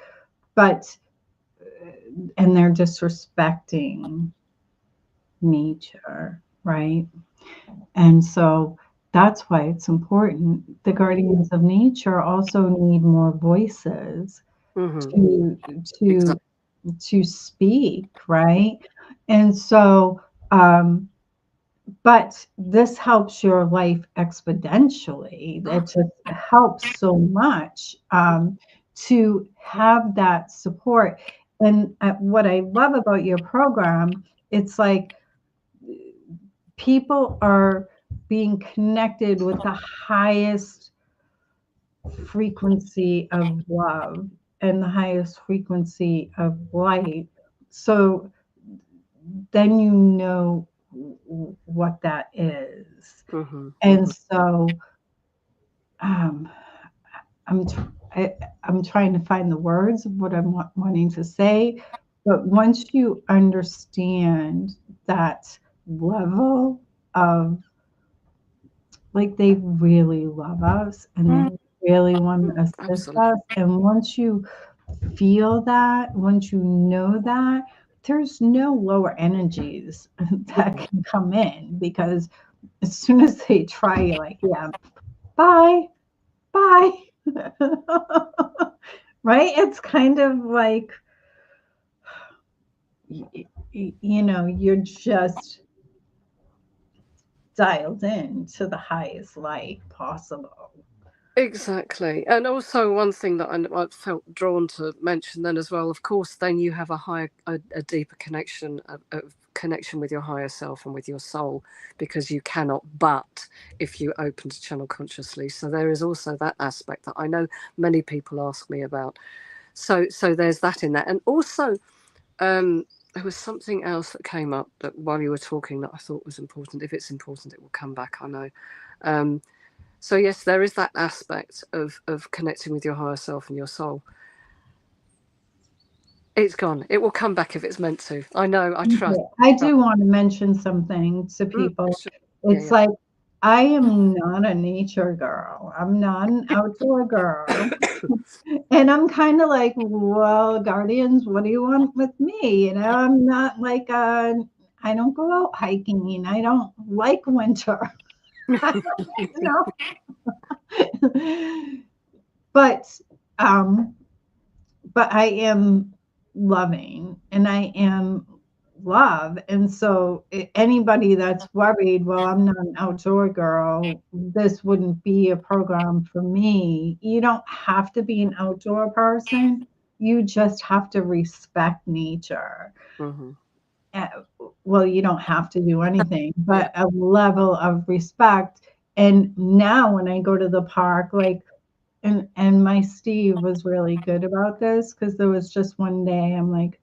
but and they're disrespecting nature, right? And so that's why it's important. The guardians of nature also need more voices to speak, right? And so but this helps your life exponentially. It just helps so much to have that support. And what I love about your program, it's like people are being connected with the highest frequency of love and the highest frequency of light. So then you know what that is. And so I'm trying to find the words of what I'm wanting to say, but once you understand that level of, like, they really love us and they really want to assist us, and once you feel that, once you know that, there's no lower energies that can come in, because as soon as they try, you're like, yeah, bye. Right? It's kind of like, you know, you're just dialed in to the highest light possible. Exactly. And also one thing that I felt drawn to mention then as well, of course, then you have a deeper connection, of connection with your higher self and with your soul, because you cannot but if you open to channel consciously. So there is also that aspect that I know many people ask me about. So there's that in that. And also there was something else that came up that while you were talking that I thought was important. If it's important, it will come back, I know. So yes, there is that aspect of connecting with your higher self and your soul. It's gone. It will come back if it's meant to. I know. I trust. Okay. I do want to mention something to people. Sure. It's Yeah, like I am not a nature girl. I'm not an outdoor girl. And I'm kind of like, well, guardians, what do you want with me? You know, I'm not like I don't go out hiking. I don't like winter. You know. But um but I am loving and I am love. And so anybody that's worried, well, I'm not an outdoor girl, this wouldn't be a program for me. You don't have to be an outdoor person. You just have to respect nature. hmm Uh, well, you don't have to do anything, yeah. but a level of respect. And now when I go to the park, like, and my Steve was really good about this because there was just one day I'm like,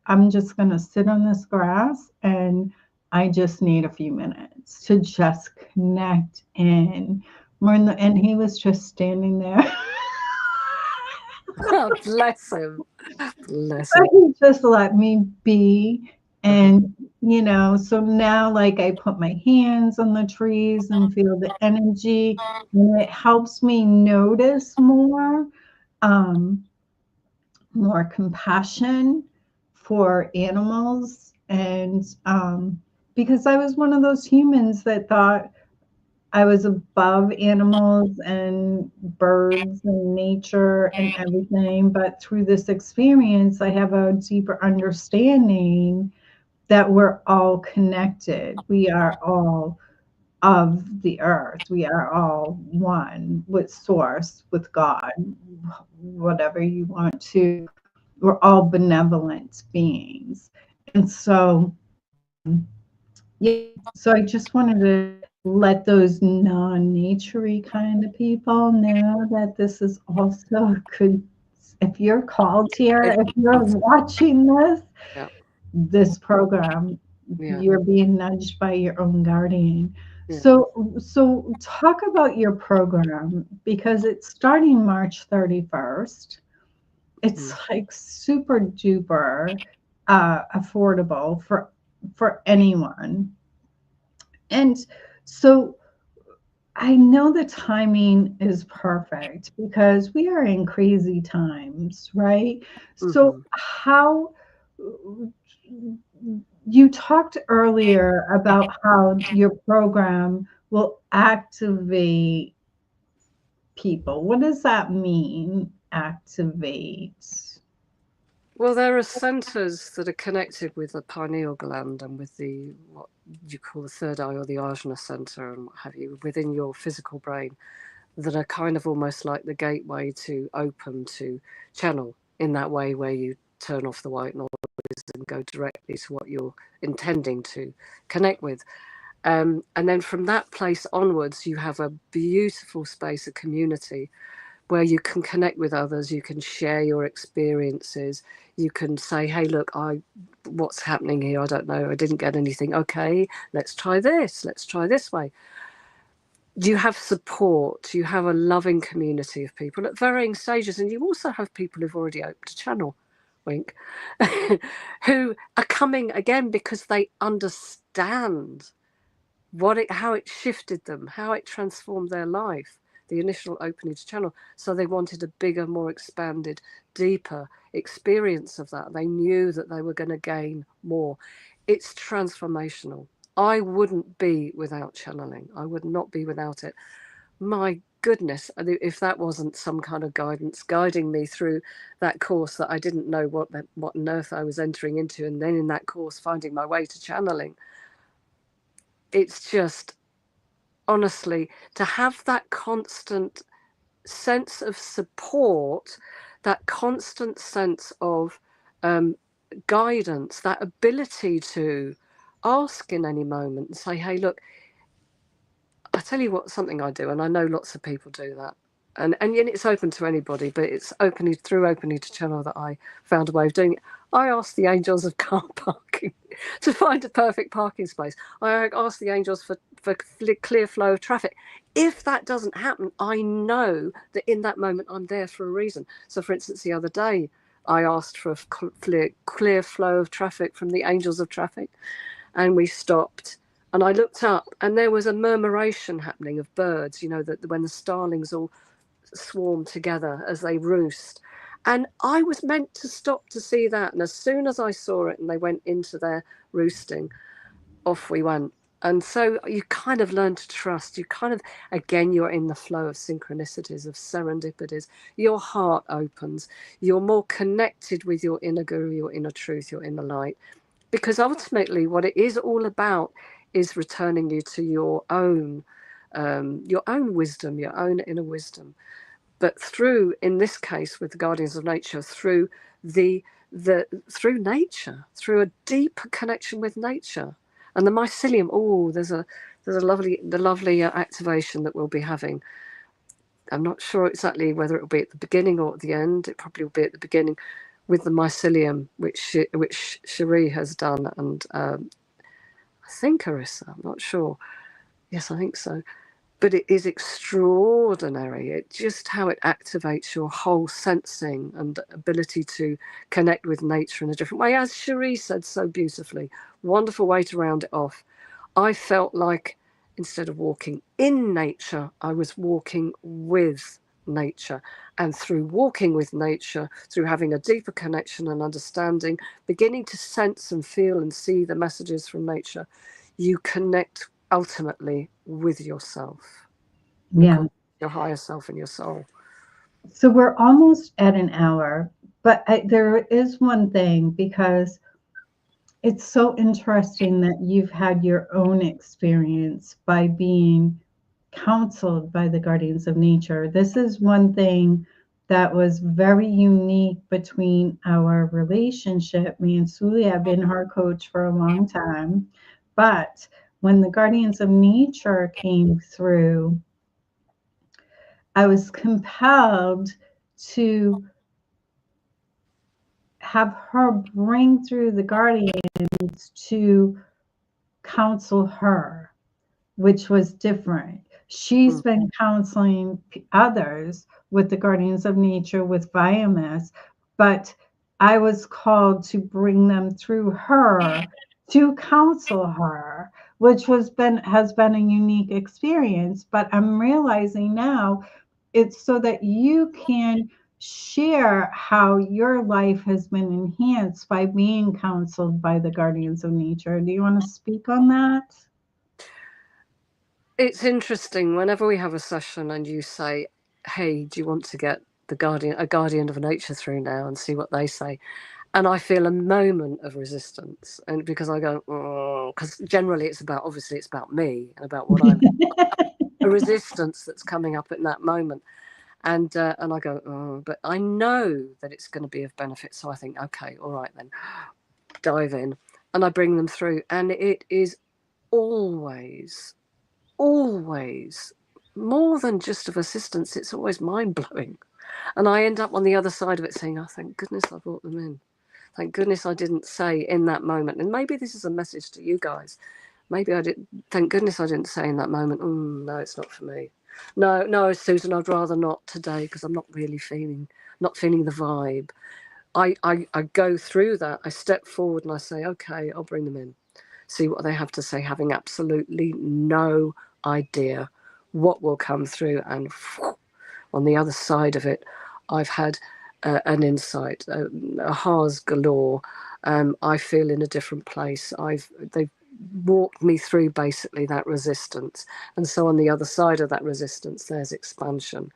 I'm just gonna sit on this grass and I just need a few minutes to just connect in. And he was just standing there. Oh, bless him. Bless But him. he just let me be. Uh-huh. And, you know, so now like I put my hands on the trees and feel the energy, and it helps me notice um, more compassion for animals. And because I was one of those humans that thought I was above animals and birds and nature and everything. But through this experience, I have a deeper understanding that we're all connected. We are all of the earth. We are all one with source, with God, whatever you want to. We're all benevolent beings. And so, yeah, so I just wanted to let those non-naturey kind of people know that this is also good. If you're called here, It, if you're watching yeah, this program, yeah, you're being nudged by your own guardian. yeah. So talk about your program because it's starting March 31st. It's Mm. like super duper affordable for anyone. And so I know the timing is perfect because we are in crazy times, right? So hmm how you talked earlier about how your program will activate people. What does that mean, activate? Well, there are centres that are connected with the pineal gland and with the what you call the third eye or the ajna centre and what have you within your physical brain that are kind of almost like the gateway to open to channel in that way where you turn off the white noise and go directly to what you're intending to connect with. And then from that place onwards, you have a beautiful space of community where you can connect with others, you can share your experiences, you can say, hey, look, what's happening here? I don't know, I didn't get anything. Okay, let's try this, let's try this way. You have support, you have a loving community of people at varying stages, and you also have people who've already opened a channel, wink, who are coming again because they understand how it shifted them, how it transformed their life, the initial opening to channel. So they wanted a bigger, more expanded, deeper experience of that. They knew that they were going to gain more. It's transformational. I wouldn't be without channeling. I would not be without it. My goodness, if that wasn't some kind of guidance guiding me through that course that I didn't know what on earth I was entering into, and then in that course finding my way to channeling, it's just honestly to have that constant sense of support, that constant sense of guidance, that ability to ask in any moment and say, hey, look, I tell you what, something I do, and I know lots of people do that. and it's open to anybody, but it's open through Open Each Channel that I found a way of doing it. I asked the angels of car parking to find a perfect parking space. I asked the angels for clear flow of traffic. If that doesn't happen, I know that in that moment I'm there for a reason. So, for instance, the other day, I asked for a clear flow of traffic from the angels of traffic, and we stopped. And I looked up, and there was a murmuration happening of birds. You know, that when the starlings all swarm together as they roost. And I was meant to stop to see that. And as soon as I saw it and they went into their roosting, off we went. And so you kind of learn to trust. You kind of, again, you're in the flow of synchronicities, of serendipities. Your heart opens. You're more connected with your inner guru, your inner truth, your inner light. Because ultimately what it is all about is returning you to your own wisdom, your own inner wisdom. But through, in this case, with the guardians of nature, through through nature, through a deeper connection with nature, and the mycelium. Oh, there's a lovely activation that we'll be having. I'm not sure exactly whether it will be at the beginning or at the end. It probably will be at the beginning with the mycelium, which Cherie has done, and I think Carissa. I'm not sure. Yes, I think so. But it is extraordinary. It just how it activates your whole sensing and ability to connect with nature in a different way. As Cherie said so beautifully, wonderful way to round it off. I felt like instead of walking in nature, I was walking with nature. And through walking with nature, through having a deeper connection and understanding, beginning to sense and feel and see the messages from nature, you connect ultimately with yourself. Yeah. Your higher self and your soul. So we're almost at an hour, but there is one thing, because it's so interesting that you've had your own experience by being counseled by the guardians of nature. This is one thing that was very unique between our relationship. Me and Souli have been her coach for a long time, but when the guardians of nature came through, I was compelled to have her bring through the guardians to counsel her, which was different. She's been counseling others with the guardians of nature with biomass, but I was called to bring them through her to counsel her, which has been a unique experience. But I'm realizing now it's so that you can share how your life has been enhanced by being counseled by the guardians of nature. Do you want to speak on that? It's interesting whenever we have a session and you say, hey, do you want to get a guardian of nature through now and see what they say? And I feel a moment of resistance, and because I go, oh, because generally it's about me and about what I'm a resistance that's coming up in that moment. And I go, oh, but I know that it's going to be of benefit. So I think, okay, all right then, dive in. And I bring them through. And it is always more than just of assistance. It's always mind-blowing. And I end up on the other side of it saying, oh, thank goodness I brought them in. Thank goodness I didn't say in that moment. And maybe this is a message to you guys. Maybe I did. Thank goodness I didn't say in that moment, no, it's not for me. No, Susan, I'd rather not today because I'm not feeling the vibe. I go through that. I step forward and I say, okay, I'll bring them in. See what they have to say, having absolutely no idea what will come through. And on the other side of it, I've had an insight, ahas galore. I feel in a different place. They've walked me through basically that resistance, and so on the other side of that resistance, there's expansion.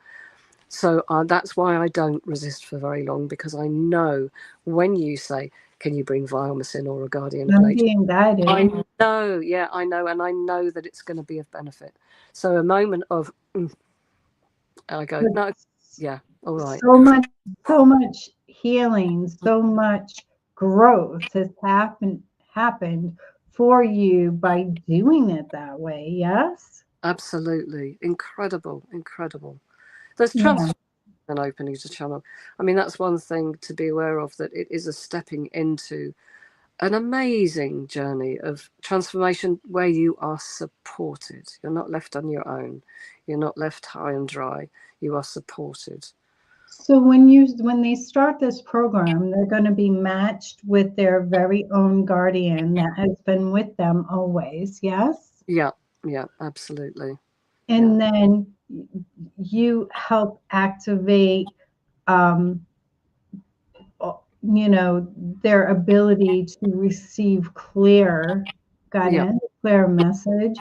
So that's why I don't resist for very long, because I know when you say, "Can you bring Viomus in or a guardian of nature?" Being guided. I know, yeah, I know, and I know that it's going to be of benefit. So a moment of, I go, no, yeah, all right. So much healing, so much growth has happened for you by doing it that way. Yes, Absolutely incredible. There's Yeah. and opening to channel. I mean, that's one thing to be aware of, that it is a stepping into an amazing journey of transformation where you are supported. You're not left on your own. You're not left high and dry. You are supported. So when they start this program, they're going to be matched with their very own guardian that has been with them always. Yes. Yeah, yeah, absolutely. And then you help activate, um, their ability to receive clear Yeah. guidance, clear message.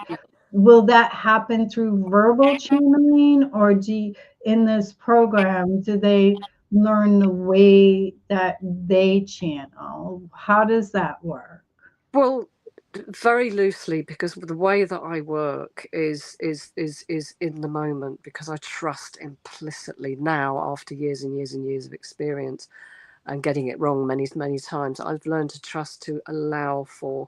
Will that happen through verbal channeling, or in this program, do they learn the way that they channel? How does that work? Well, very loosely, because the way that I work is in the moment, because I trust implicitly now, after years and years and years of experience and getting it wrong many, many times. I've learned to trust, to allow for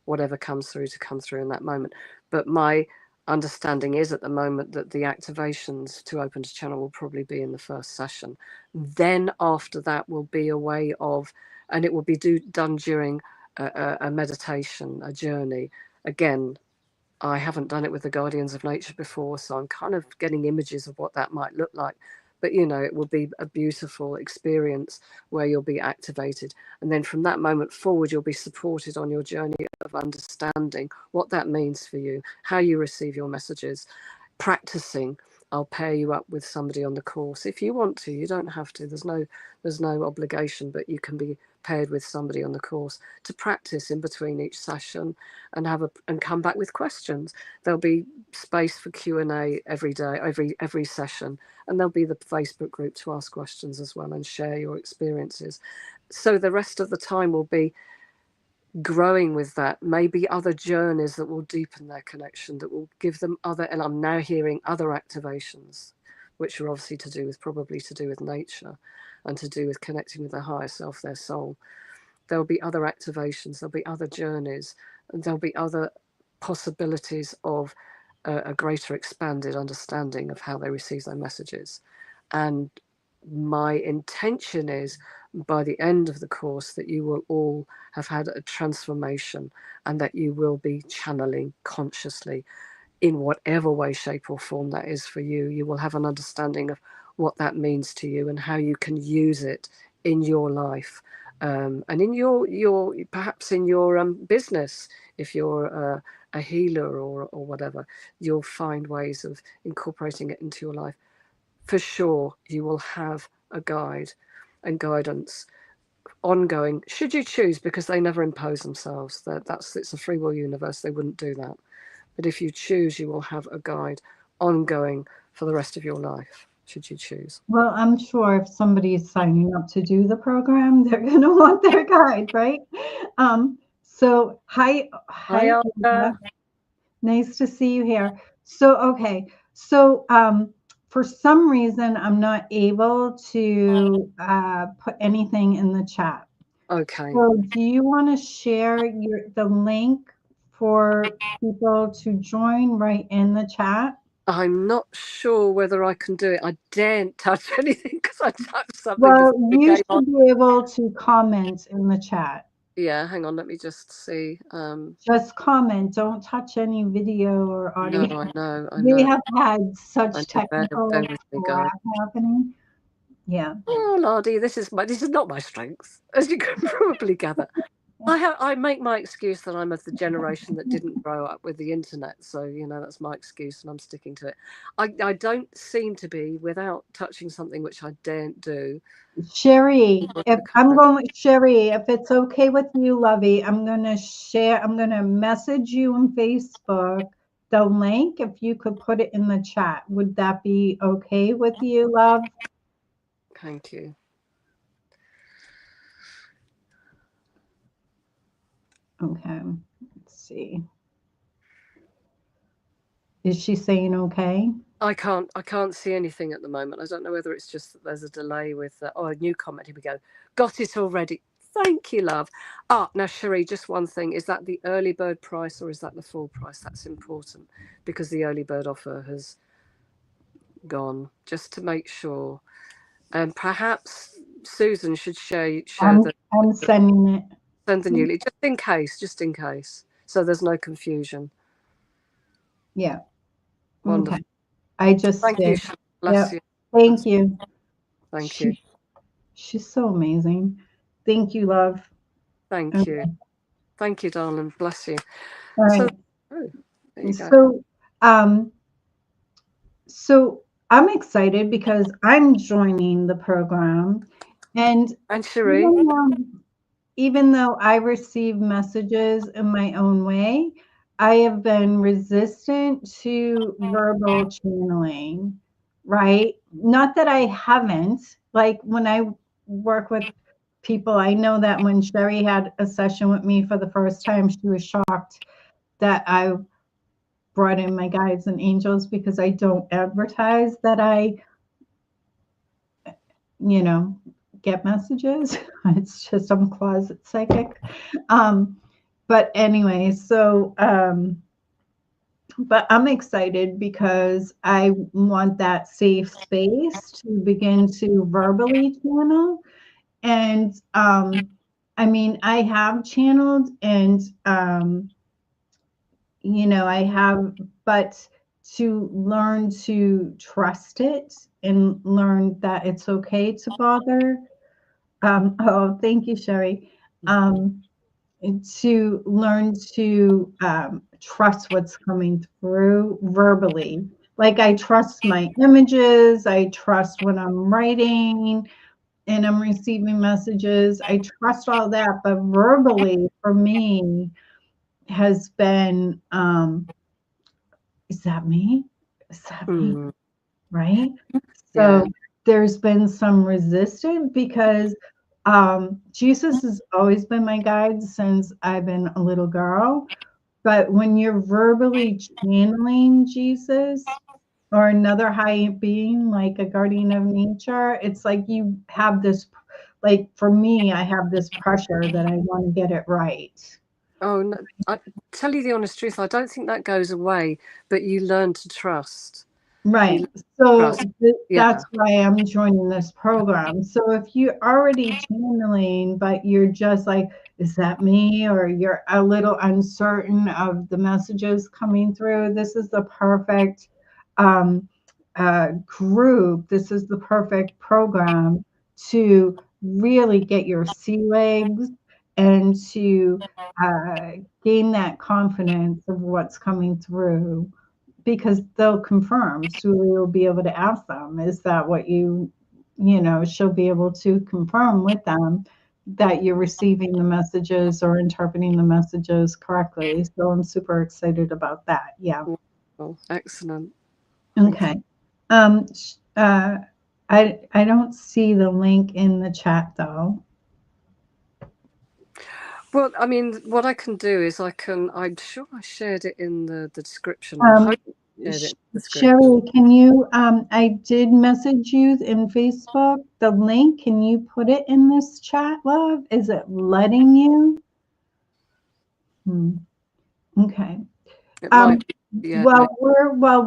whatever comes through to come through in that moment. But my understanding is at the moment that the activations to open to channel will probably be in the first session. Then after that will be a way of, and it will be done during a meditation, a journey. Again, I haven't done it with the Guardians of Nature before, so I'm kind of getting images of what that might look like. But, it will be a beautiful experience where you'll be activated. And then from that moment forward, you'll be supported on your journey of understanding what that means for you, how you receive your messages, practicing. I'll pair you up with somebody on the course if you want to. You don't have to. There's no obligation, but you can be paired with somebody on the course to practice in between each session and come back with questions. There'll be space for Q&A every day, every session, and there'll be the Facebook group to ask questions as well and share your experiences. So the rest of the time will be growing with that, maybe other journeys that will deepen their connection, that will give them other, and I'm now hearing other activations, which are obviously probably to do with nature and to do with connecting with their higher self, their soul. There'll be other activations, there'll be other journeys, and there'll be other possibilities of a greater expanded understanding of how they receive their messages. And my intention is, by the end of the course, that you will all have had a transformation and that you will be channeling consciously in whatever way, shape or form that is for you. You will have an understanding of what that means to you and how you can use it in your life, and in your perhaps in your business. If you're a healer or whatever, you'll find ways of incorporating it into your life. For sure, you will have a guide and guidance ongoing, should you choose, because they never impose themselves. It's a free will universe. They wouldn't do that. But if you choose, you will have a guide ongoing for the rest of your life, should you choose. Well, I'm sure if somebody is signing up to do the program, they're going to want their guide, right? So hi, Ava. Nice to see you here. So, okay. So, for some reason, I'm not able to put anything in the chat. Okay. So, do you want to share the link for people to join right in the chat? I'm not sure whether I can do it. I daren't touch anything because I touched something. Well, you should be able to comment in the chat. Yeah, hang on. Let me just see. Just comment. Don't touch any video or audio. No, I know. We have had such Bear technical with me, guys. crap happening. Yeah. Oh, Lardy, this is not my strength, as you can probably gather. I make my excuse that I'm of the generation that didn't grow up with the internet, so that's my excuse, and I'm sticking to it. I don't seem to be, without touching something which I daren't do. Sherry, if it's okay with you, Lovey, I'm gonna message you on Facebook the link. If you could put it in the chat, would that be okay with you, love? Thank you. Okay, let's see. Is she saying okay? I can't see anything at the moment. I don't know whether it's just that there's a delay with a new comment. Here we go. Got it already. Thank you, love. Now, Cherie, just one thing. Is that the early bird price or is that the full price? That's important because the early bird offer has gone, just to make sure. And perhaps Susan should share I'm sending it. send the new link, just in case, so there's no confusion. Yeah. Wonderful. Okay. I just Thank you. did. Bless Yep. you. Thank you. Thank you. She's so amazing. Thank you, love. Thank you. Thank you, darling. Bless you. All So, right. there you go. So I'm excited because I'm joining the program, and Cherie. even though I receive messages in my own way, I have been resistant to verbal channeling, right? Not that I haven't. Like when I work with people, I know that when Sherry had a session with me for the first time, she was shocked that I brought in my guides and angels, because I don't advertise that I, get messages. It's just I'm a closet psychic. But anyway, but I'm excited because I want that safe space to begin to verbally channel. And I mean, I have channeled, and I have, but to learn to trust it and learn that it's okay to bother. Oh, thank you, Sherry. To learn to trust what's coming through verbally. Like I trust my images, I trust when I'm writing and I'm receiving messages. I trust all that, but verbally for me has been, is that me? Is that me? Right? So there's been some resistance because Jesus has always been my guide since I've been a little girl. But when you're verbally channeling Jesus or another high being, like a guardian of nature, it's like you have this, like for me, I have this pressure that I want to get it right. Oh, no, I tell you the honest truth, I don't think that goes away, but you learn to trust. Right. So Yeah. that's why I'm joining this program. So if you're already channeling, but you're just like, is that me? Or you're a little uncertain of the messages coming through, this is the perfect group. This is the perfect program to really get your sea legs and to gain that confidence of what's coming through, because they'll confirm. Souli will be able to ask them, is that what she'll be able to confirm with them that you're receiving the messages or interpreting the messages correctly. So I'm super excited about that. Yeah. Oh, excellent. Okay. I don't see the link in the chat though. Well, I mean, what I can do is I'm sure I shared it in the description. Sherry, can you, I did message you in Facebook, the link, can you put it in this chat, love? Is it letting you? Okay. While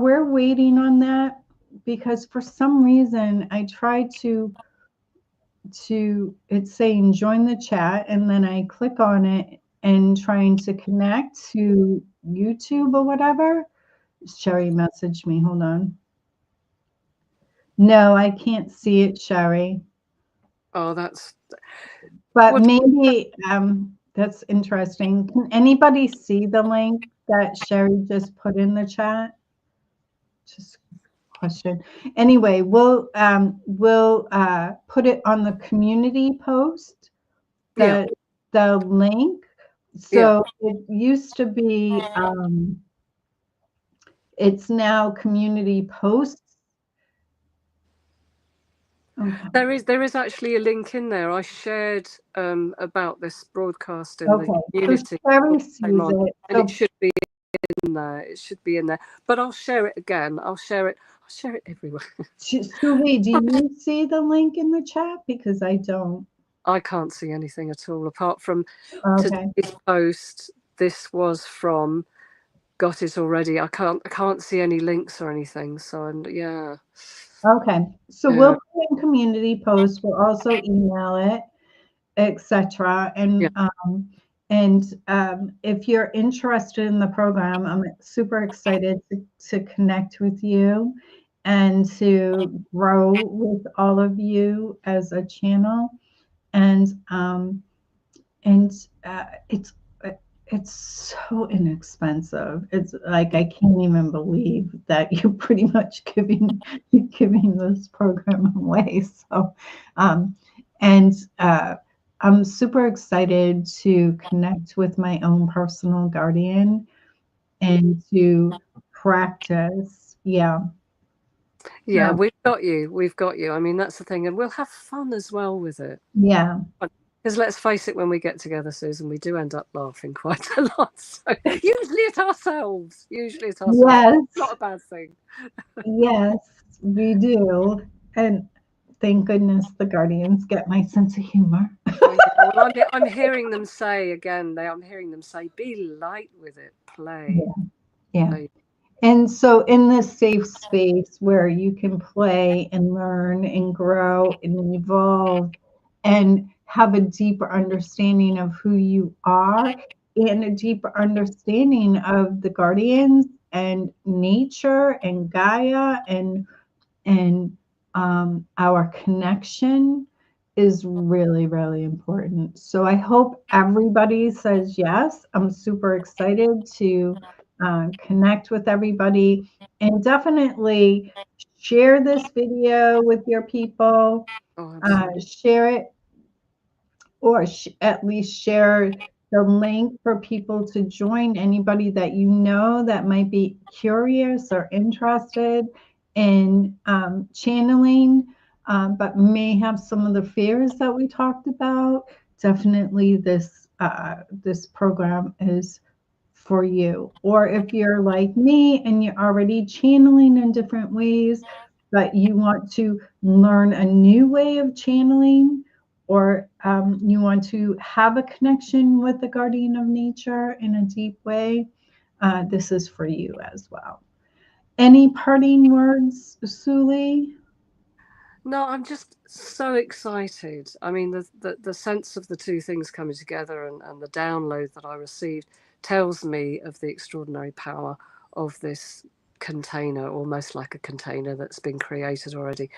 we're waiting on that, because for some reason I tried to it's saying join the chat, and then I click on it and trying to connect to YouTube or whatever. Sherry messaged me. Hold on. No, I can't see it, Sherry. Oh, that's. But maybe that's interesting. Can anybody see the link that Sherry just put in the chat? Just question. Anyway, we'll put it on the community post. The link. So it used to be. It's now community posts. Okay. There is actually a link in there. I shared about this broadcast in the community. So Sherry sees it. And it should be in there. It should be in there. But I'll share it again. I'll share it everywhere. Souli, do you see the link in the chat? Because I don't. I can't see anything at all apart from today's post. This was from got it already. I can't see any links or anything. So yeah. Okay. So Yeah. we'll put in community posts. We'll also email it, etc. And if you're interested in the program, I'm super excited to connect with you and to grow with all of you as a channel. And it's so inexpensive. It's like I can't even believe that you're pretty much giving this program away. So, and I'm super excited to connect with my own personal guardian and to practice. Yeah. Yeah, we've got you. We've got you. I mean, that's the thing. And we'll have fun as well with it. Yeah. Because let's face it, when we get together, Susan, we do end up laughing quite a lot. So usually at ourselves. Usually at ourselves. Yes. It's not a bad thing. Yes, we do. And thank goodness the guardians get my sense of humor. Oh, yeah. Well, I'm hearing them say again, I'm hearing them say, be light with it, play. Yeah. So, And so in this safe space where you can play and learn and grow and evolve and have a deeper understanding of who you are and a deeper understanding of the guardians and nature and Gaia and our connection is really, really important. So I hope everybody says yes. I'm super excited to connect with everybody and definitely share this video with your people. Share it or at least share the link for people to join. Anybody that you know that might be curious or interested in channeling, but may have some of the fears that we talked about. Definitely, this program is for you. Or if you're like me and you're already channeling in different ways, but you want to learn a new way of channeling, or you want to have a connection with the guardian of nature in a deep way, this is for you as well. Any parting words, Souli? no, I'm just so excited. I mean, the sense of the two things coming together and the download that I received tells me of the extraordinary power of this container, almost like a container that's been created already.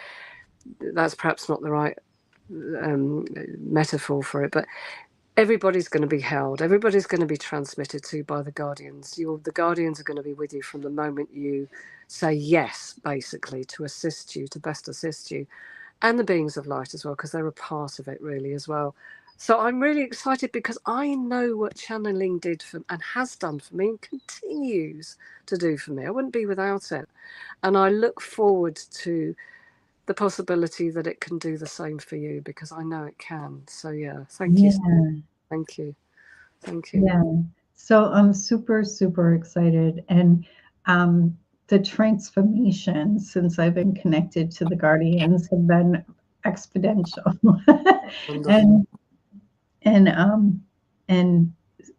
That's perhaps not the right metaphor for it, but everybody's going to be held. Everybody's going to be transmitted to by the guardians. The guardians are going to be with you from the moment you say yes, basically, to assist you, to best assist you, and the beings of light as well, because they're a part of it really as well. So I'm really excited because I know what channeling did for and has done for me and continues to do for me. I wouldn't be without it. And I look forward to the possibility that it can do the same for you, because I know it can. So yeah, thank you. Thank you. Thank you. Yeah. So I'm super, super excited. And the transformation since I've been connected to the guardians have been exponential. and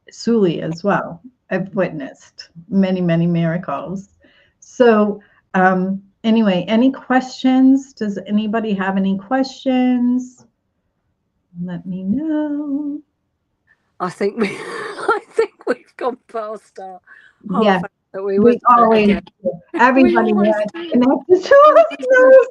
Souli as well. I've witnessed many, many miracles. So anyway, any questions? Does anybody have any questions? Let me know. I think we've gone past our Yeah, that we always again. everybody wants do. connected to us.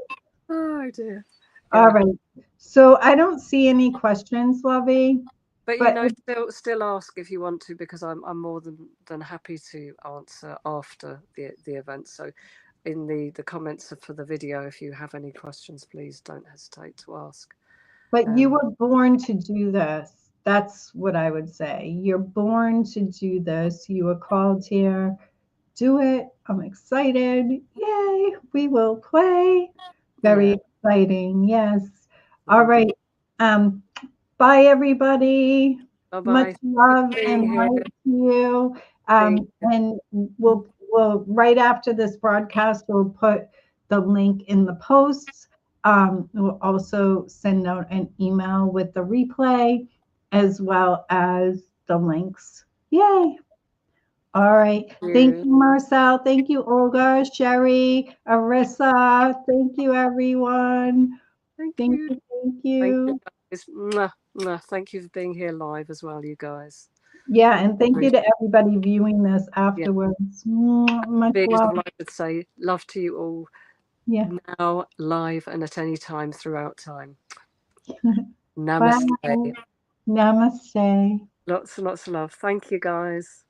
Oh dear. Yeah. All right. So I don't see any questions, Lovey. But you know, still ask if you want to, because I'm more than happy to answer after the event. So in the comments for the video, if you have any questions, please don't hesitate to ask. But you were born to do this. That's what I would say. You're born to do this. You were called here. Do it. I'm excited. Yay. We will play. Very exciting. Yes. All right. Bye, everybody. Bye-bye. Much love and light to you. And we'll right after this broadcast, we'll put the link in the posts. We'll also send out an email with the replay as well as the links. Yay. All right. Thank you, Marcel. Thank you, Olga, Sherry, Arissa. Thank you, everyone. Thank Thank you. you. Thank Thank you, you. guys. Mwah, mwah. Thank you for being here live as well, you guys. Yeah, and thank you Appreciate to everybody viewing this it. Yeah. afterwards. Much Being, love. all I would say, love to you all Yeah. now, live, and at any time throughout time. Bye. Namaste. Namaste. Lots and lots of love. Thank you, guys.